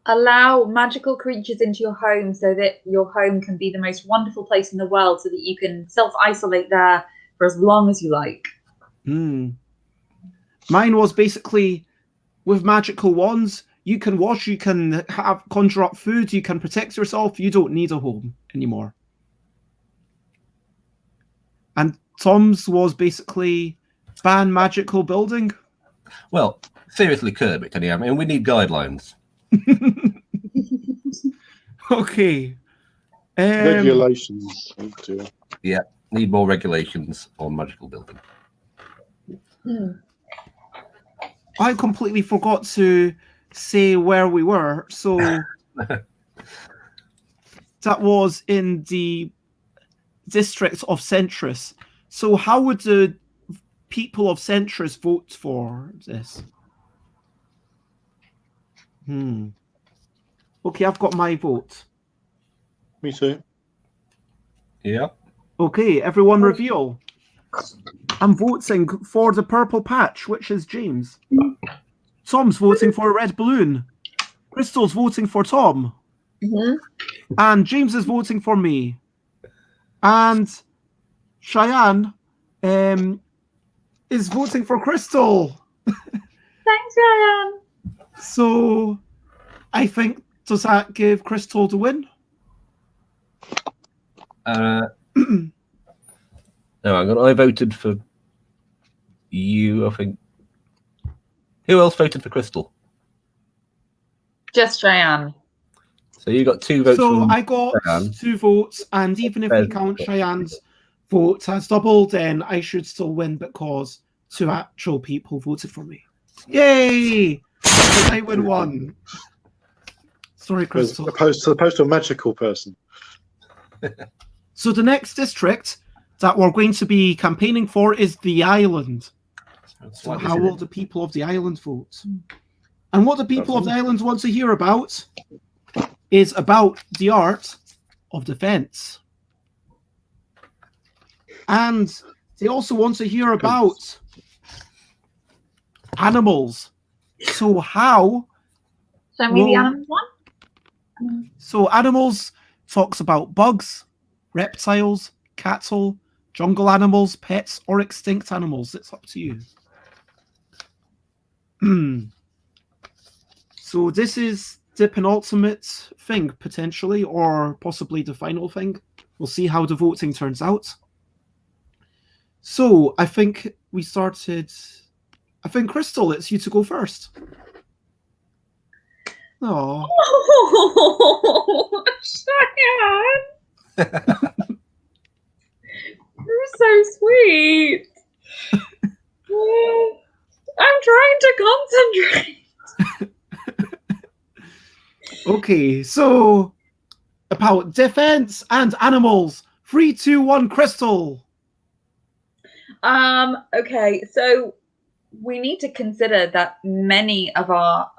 Allow magical creatures into your home so that your home can be the most wonderful place in the world, so that you can self-isolate there for as long as you like. Mine was basically with magical wands. You can wash, you can conjure up food, you can protect yourself. You don't need a home anymore. And Tom's was basically ban magical building. Well, seriously curb it, anyhow. I mean, we need guidelines. Okay. Regulations. Yeah, need more regulations on magical building. I completely forgot to say where we were. So that was in the district of Centris. So how would the people of Centris vote for this? Okay, I've got my vote. Me too. Yeah. Okay, everyone reveal. I'm voting for the purple patch, which is James. Tom's voting for a red balloon. Crystal's voting for Tom. And James is voting for me. And Cheyenne is voting for Crystal. Thanks, Cheyenne. So I think, does that give Crystal the win? No, I voted for you, I think. Who else voted for Crystal? Just Cheyenne. So you got 2 votes. So from I got Cheyenne. 2 votes, and even if we count Cheyenne's vote as double, then I should still win because 2 actual people voted for me. Yay! I win 1. Sorry, As Crystal. opposed to a magical person. So the next district that we're going to be campaigning for is the island. So how will the people of the island vote? And what the people of the island want to hear about is about the art of defense. And they also want to hear about animals. So how... Show me the animals one. So animals talks about bugs, reptiles, cattle, jungle animals, pets, or extinct animals. It's up to you. So this is the penultimate thing, potentially, or possibly the final thing. We'll see how the voting turns out. So I think we started... I think, Crystal, it's you to go first. Oh, Cheyenne. You're so sweet. I'm trying to concentrate. okay, so about defense and animals. 3, 2, 1, Crystal. Okay, so we need to consider that many of our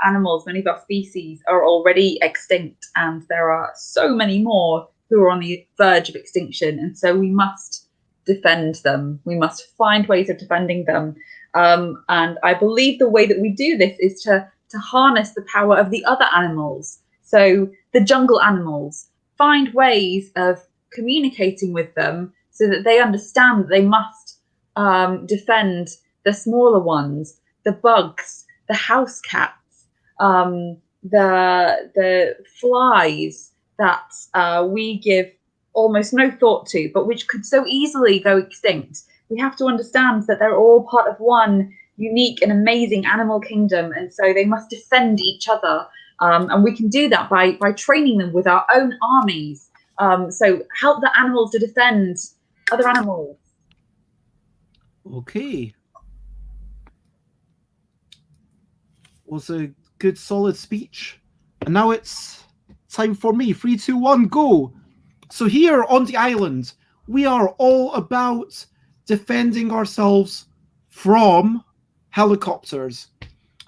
animals, many of our species are already extinct, and there are so many more who are on the verge of extinction, and so we must defend them. We must find ways of defending them. And I believe the way that we do this is to harness the power of the other animals. So the jungle animals, find ways of communicating with them so that they understand that they must defend the smaller ones, the bugs, the house cats, the flies that we give almost no thought to, but which could so easily go extinct. We have to understand that they're all part of one unique and amazing animal kingdom, and so they must defend each other. And we can do that by training them with our own armies. So help the animals to defend other animals. Okay. Was a good solid speech. And now it's time for me. 3, 2, 1, go. So here on the island, we are all about defending ourselves from helicopters.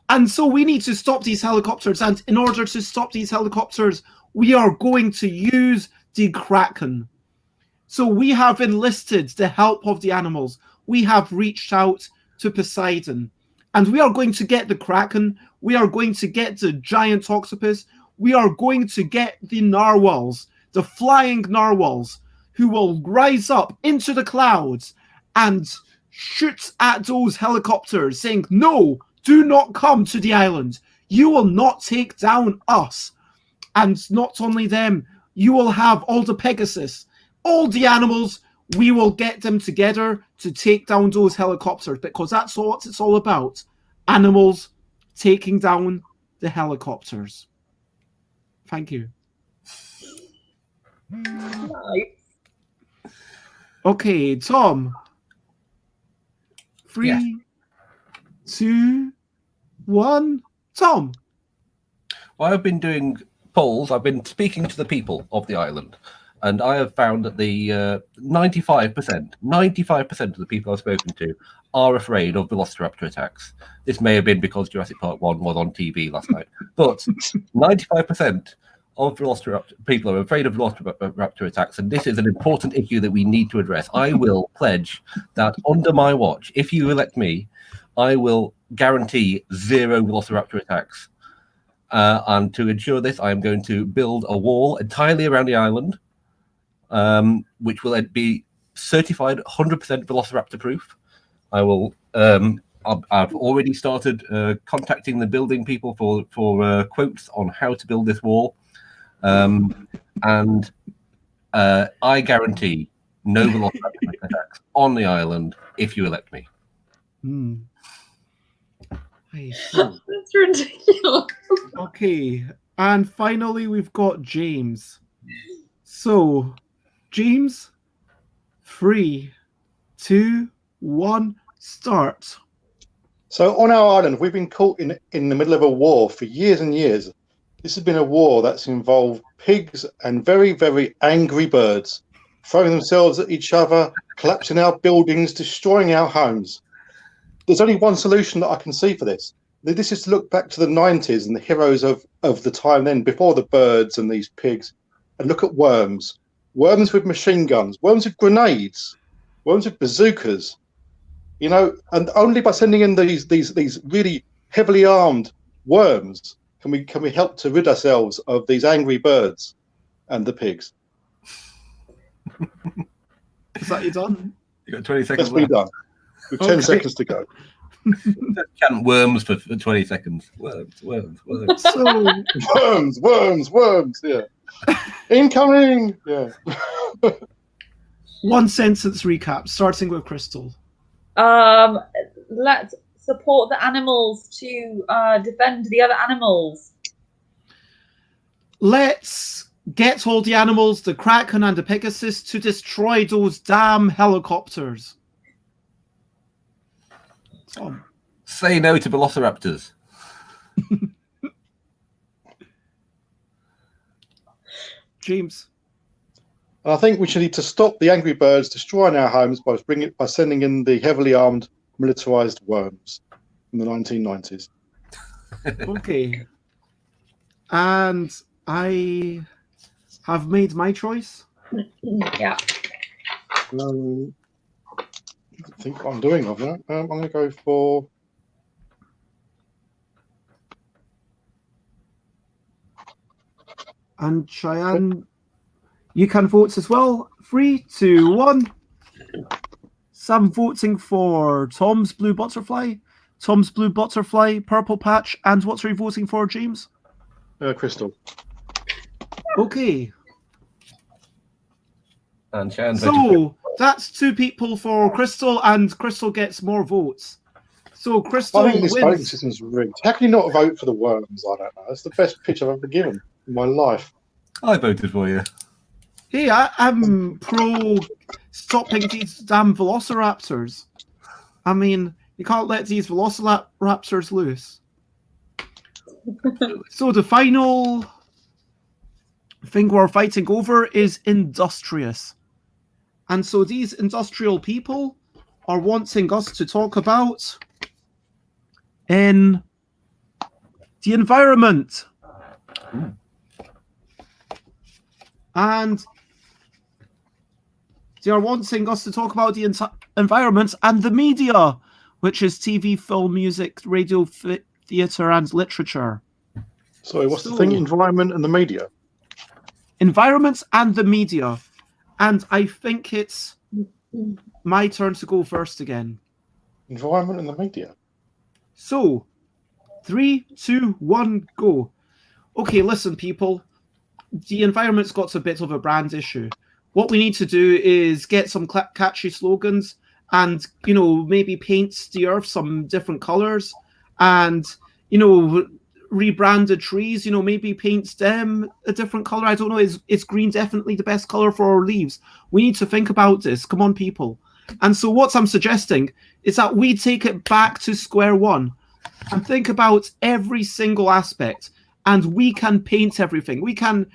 And so we need to stop these helicopters. And in order to stop these helicopters, we are going to use the Kraken. So we have enlisted the help of the animals. We have reached out to Poseidon. And we are going to get the Kraken. We are going to get the giant octopus. We are going to get the narwhals, the flying narwhals, who will rise up into the clouds and shoot at those helicopters, saying, no, do not come to the island. You will not take down us. And not only them, you will have all the Pegasus, all the animals. We will get them together to take down those helicopters, because that's what it's all about. Animals taking down the helicopters. Thank you. Nice. Okay, Tom. 3, Yes. 2, 1. Tom. Well, I've been doing polls. I've been speaking to the people of the island. and I have found that the 95% of the people I've spoken to are afraid of Velociraptor attacks. This may have been because Jurassic Park 1 was on TV last night, but 95% of Velociraptor people are afraid of Velociraptor attacks, and this is an important issue that we need to address. I will pledge that under my watch, if you elect me, I will guarantee 0 Velociraptor attacks. And to ensure this, I am going to build a wall entirely around the island, which will be certified 100% Velociraptor proof. I will. I've already started contacting the building people for quotes on how to build this wall, and I guarantee no Velociraptor attacks on the island if you elect me. That's ridiculous. Okay, and finally we've got James. So, James, 3, 2, 1, start. So on our island, we've been caught in the middle of a war for years and years. This has been a war that's involved pigs and very, very angry birds throwing themselves at each other, collapsing our buildings, destroying our homes. There's only one solution that I can see for this. This is to look back to the 90s and the heroes of the time then, before the birds and these pigs, and look at worms. Worms with machine guns, worms with grenades, worms with bazookas. You know, and only by sending in these really heavily armed worms can we help to rid ourselves of these angry birds and the pigs. Is that you done? You got 20 seconds That's me left. done. With 10 seconds to go. Chant worms for 20 seconds. Worms. So, worms. Yeah. Incoming. Yeah. one sentence recap, starting with Crystal. Let's support the animals to defend the other animals. Let's get all the animals, the Kraken and the Pegasus, to destroy those damn helicopters. Tom. Say no to Velociraptors. James. I think we should need to stop the angry birds destroying our homes by sending in the heavily armed, militarized worms in the 1990s. Okay. And I have made my choice. Yeah. I think what I'm doing of that. I'm going to go for. And Cheyenne, you can vote as well. 3, 2, 1. Sam voting for Tom's Blue Butterfly, Purple Patch, and what are you voting for, James? Crystal. Okay. And Sharon So that's 2 people for Crystal, and Crystal gets more votes. So Crystal I think this voting wins. system's rigged. How can you not vote for the worms? I don't know. That's the best pitch I've ever given in my life. I voted for you. Hey, I'm pro stopping these damn velociraptors. I mean, you can't let these velociraptors loose. So the final thing we're fighting over is industrious. And so these industrial people are wanting us to talk about in the environment. And they are wanting us to talk about the environment and the media, which is TV, film, music, radio, theatre, and literature. Sorry, what's the thing? Environment and the media? Environment and the media. And I think it's my turn to go first again. Environment and the media. So, 3, 2, 1, go. Okay, listen, people. The environment's got a bit of a brand issue. What we need to do is get some catchy slogans and, you know, maybe paint the earth some different colors and, you know, rebrand the trees, you know, maybe paint them a different color. I don't know. Is green definitely the best color for our leaves? We need to think about this. Come on, people. And so what I'm suggesting is that we take it back to square one and think about every single aspect. And we can paint everything. We can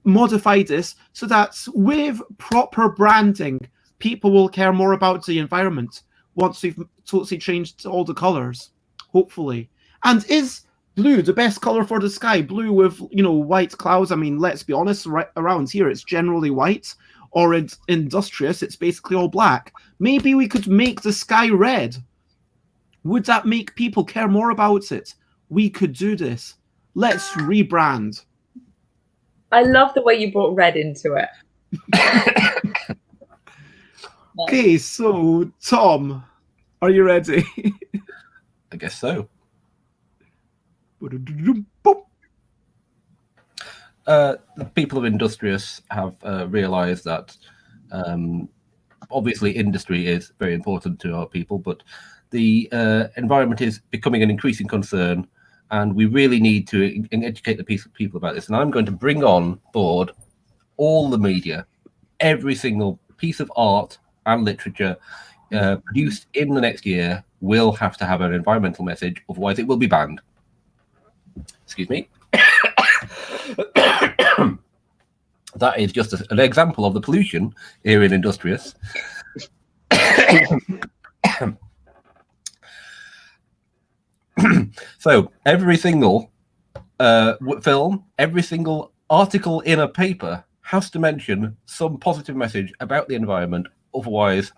modify this so that with proper branding, people will care more about the environment once we've totally changed all the colors, hopefully. And is blue the best color for the sky? Blue with, white clouds. I mean, let's be honest, right around here, it's generally white, or in Industrious, it's basically all black. Maybe we could make the sky red. Would that make people care more about it? We could do this. Let's rebrand. I love the way you brought red into it. Okay, so Tom, are you ready? I guess so. The people of Industrious have realised that obviously industry is very important to our people, but the environment is becoming an increasing concern, and we really need to educate the people about this. And I'm going to bring on board all the media, every single piece of art and literature produced in the next year will have to have an environmental message, otherwise it will be banned. Excuse me. That is just an example of the pollution here in Industrious. So every single film, every single article in a paper has to mention some positive message about the environment, otherwise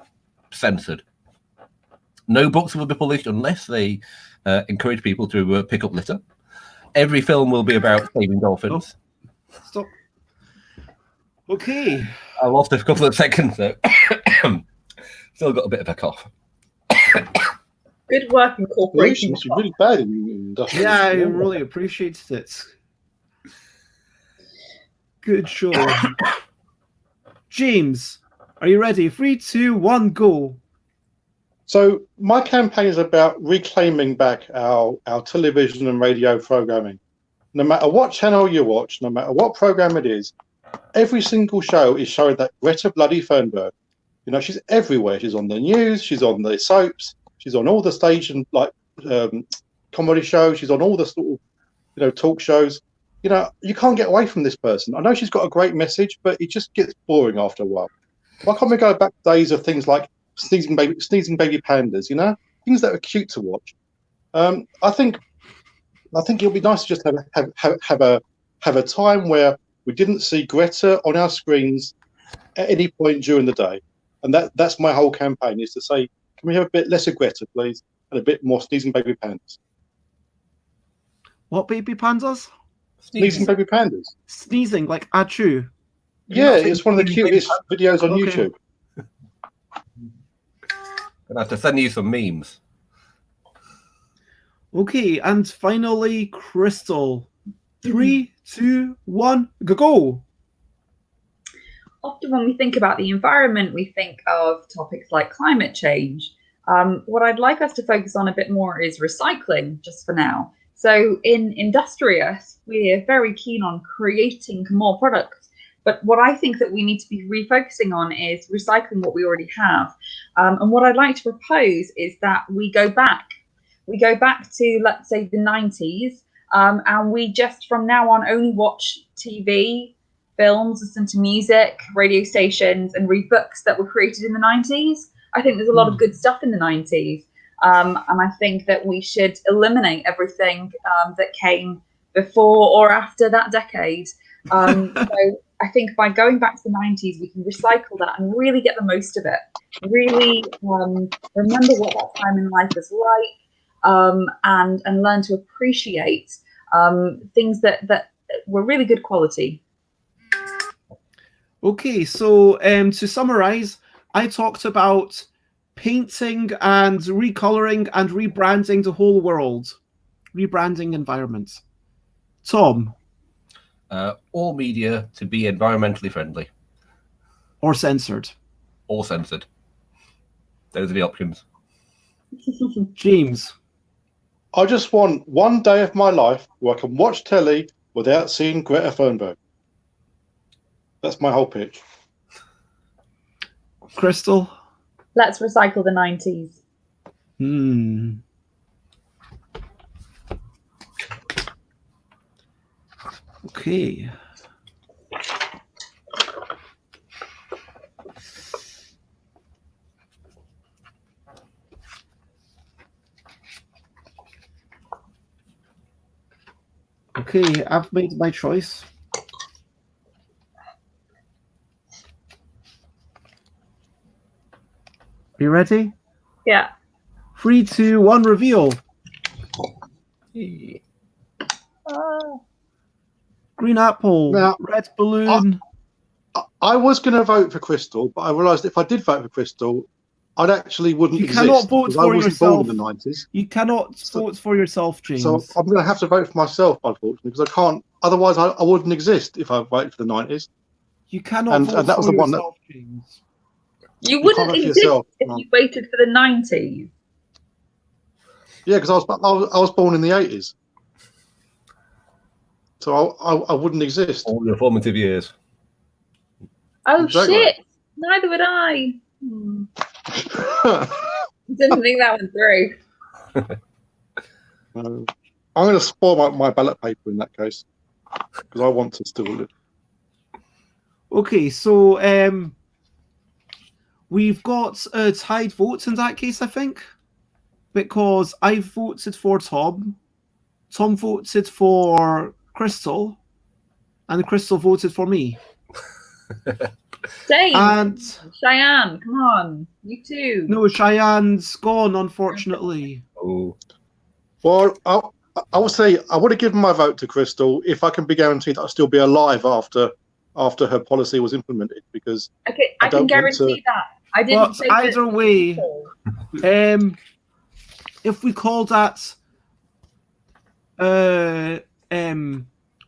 censored. No books will be published unless they encourage people to pick up litter. Every film will be about saving dolphins. Stop. Okay. I lost a couple of seconds though. Still got a bit of a cough. Good work in corporation. It's really bad in Industrious. Yeah, I really appreciated it. Good show. James, are you ready? 3, 2, 1, go. So my campaign is about reclaiming back our television and radio programming. No matter what channel you watch, no matter what program it is, every single show is showing that Greta bloody Thunberg. She's everywhere. She's on the news. She's on the soaps. She's on all the stage and comedy shows. She's on all the sort of, talk shows. You can't get away from this person. I know she's got a great message, but it just gets boring after a while. Why can't we go back to days of things like sneezing baby pandas? Things that are cute to watch. I think it'll be nice to just have a time where we didn't see Greta on our screens at any point during the day, and that's my whole campaign, is to say, can we have a bit less of Greta, please, and a bit more sneezing baby pandas? What baby pandas? Sneezing baby pandas. Sneezing, like achoo. Yeah, it's one of the cutest videos on YouTube. Gonna have to send you some memes. Okay, and finally, Crystal. 3, 2, 1, go. Often when we think about the environment, we think of topics like climate change. What I'd like us to focus on a bit more is recycling, just for now. So in Industrious, we're very keen on creating more products. But what I think that we need to be refocusing on is recycling what we already have. And what I'd like to propose is that we go back. We go back to, let's say, the 90s, and we just from now on only watch TV, films, listen to music, radio stations, and read books that were created in the 90s. I think there's a lot of good stuff in the 90s. And I think that we should eliminate everything that came before or after that decade. So I think by going back to the 90s, we can recycle that and really get the most of it. Really remember what that time in life was like, and learn to appreciate things that were really good quality. Okay, so to summarize, I talked about painting and recoloring and rebranding the whole world, rebranding environments. Tom? All media to be environmentally friendly. Or censored. Or censored. Those are the options. James? I just want one day of my life where I can watch telly without seeing Greta Thunberg. That's my whole pitch. Crystal? Let's recycle the 90s. Okay. Okay, I've made my choice. Are you ready? Yeah. 3, 2, 1, reveal. Green apple, Now, red balloon. I was going to vote for Crystal, but I realised if I did vote for Crystal, I'd actually wouldn't You exist. cannot vote because for I wasn't yourself. born in the 90s. You cannot vote for yourself, James. So I'm going to have to vote for myself, unfortunately, because I can't. Otherwise, I wouldn't exist if I voted for the 90s. You cannot and vote that was for the one that- yourself, James. You You wouldn't can't vote for exist yourself, if no. you waited for the 90s. Yeah, because I was born in the 80s. So I wouldn't exist. All your formative years. Oh, Exactly. shit. Neither would I. Didn't think that one through. I'm going to spoil my ballot paper in that case because I want to still live. Okay, so we've got tied votes in that case, I think, because I voted for Tom. Tom voted for Crystal, and Crystal voted for me. James, And Cheyenne, come on. You too. no, Cheyenne's gone, unfortunately. Oh, Well, I would say I would have given my vote to Crystal if I can be guaranteed that I'll still be alive after her policy was implemented. Because Okay, I I can don't want to- guarantee that. I didn't But say either that. way, if we call that,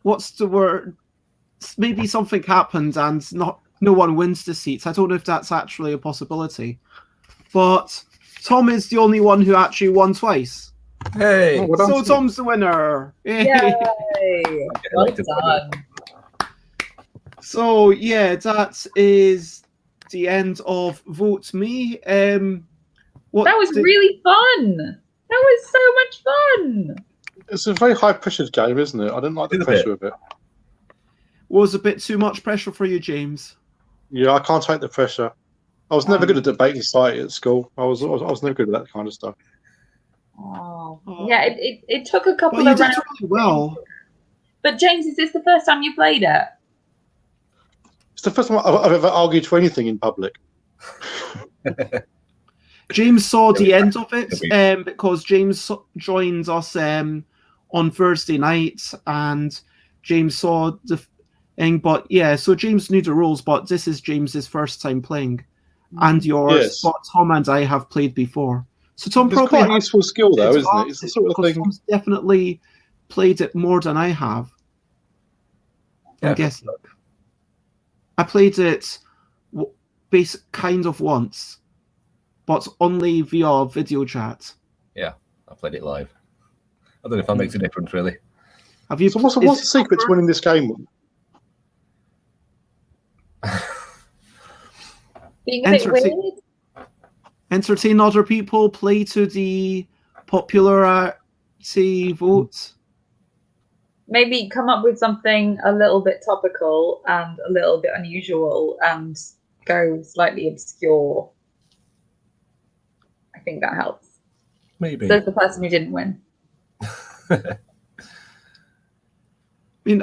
what's the word? Maybe something happened and no one wins the seats. I don't know if that's actually a possibility. But Tom is the only one who actually won twice. hey! Oh, well done. So Tom's the winner. Yay! Well Elected done. So yeah, that is the end of Vote Me. What That was really fun. That was so much fun. It's a very high pressure game, isn't it? I don't like the Is it? pressure of it. was a bit too much pressure for you, James? Yeah, I can't take the pressure. I was never good at debate society at school. I was never good at that kind of stuff. Oh. Oh. Yeah, it took a couple But you of did rounds. really well. But James, is this the first time you played it? It's the first time I've ever argued for anything in public. James saw the end of it because James joined us on Thursday night, and James saw the thing. But yeah, so James knew the rules, but this is James's first time playing, and yours. Yes. But Tom and I have played before, so Tom It's probably quite a useful skill, though, has isn't it? It's the sort of because thing. Tom's definitely played it more than I have. Yeah. I'm guessing. I played it kind of once, but only via video chat. I played it live. I don't know if that makes a difference, really. Have you? So what's the secret to winning this game? Being a bit Entertain- weird? Entertain other people, play to the popularity vote. Maybe come up with something a little bit topical and a little bit unusual and go slightly obscure. I think that helps. Maybe. There's the person who didn't win. I mean,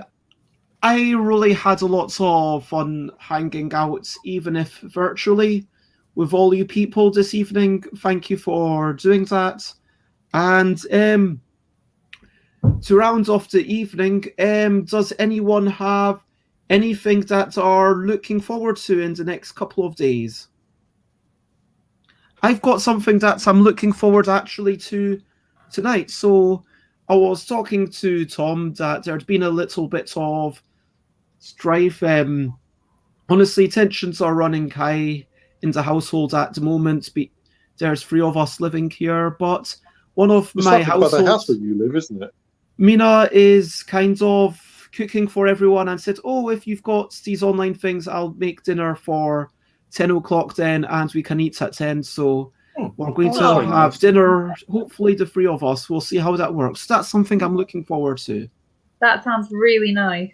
I really had a lot of fun hanging out, even if virtually, with all you people this evening. Thank you for doing that. And to round off the evening, does anyone have anything that are looking forward to in the next couple of days? I've got something that I'm looking forward actually to tonight. So I was talking to Tom that there'd been a little bit of strife. Honestly, tensions are running high in the household at the moment. There's 3 of us living here, but one of It's my like by the house households, where you live, isn't it? Mina, is kind of cooking for everyone and said, oh, if you've got these online things, I'll make dinner for 10 o'clock then, and we can eat at 10. So we're going to Oh, have nice. dinner, hopefully the 3 of us. We'll see how that works. That's something I'm looking forward to. That sounds really nice.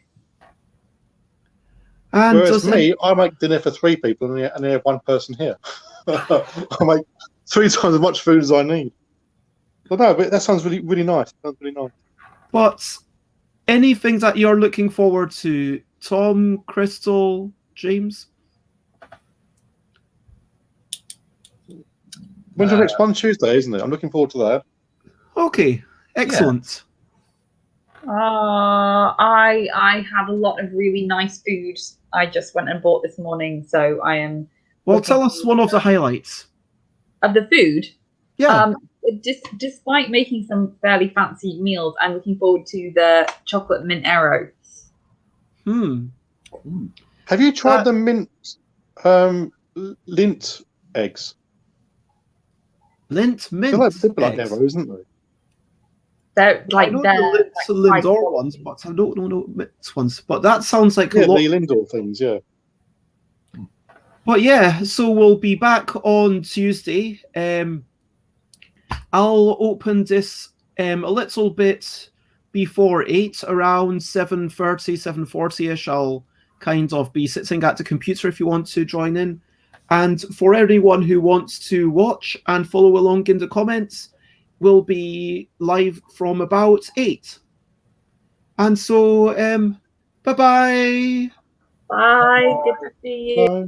And Whereas does me, I make dinner for 3 people and they have 1 person here. I make 3 times as much food as I need. But no, but that sounds really, really nice. Sounds really nice. But anything that you're looking forward to, Tom, Crystal, James? When's the next one? Tuesday, isn't it? I'm looking forward to that. Okay, excellent. I have a lot of really nice food I just went and bought this morning, so I am. Well, tell us one of the highlights. Of the food? Yeah. Despite making some fairly fancy meals, I'm looking forward to the chocolate mint arrow. Have you tried the mint lint eggs? Mint They're like eggs. arrow, isn't they? They're I know the Lindor ones, but I don't know mint ones. But that sounds like a lot. The Lindor things, yeah. But yeah, so we'll be back on Tuesday. I'll open this a little bit before 8, around 7:30, 7:40ish. I'll kind of be sitting at the computer if you want to join in. And for everyone who wants to watch and follow along in the comments, we'll be live from about 8. And so, bye-bye. Bye. Good to see you. Bye.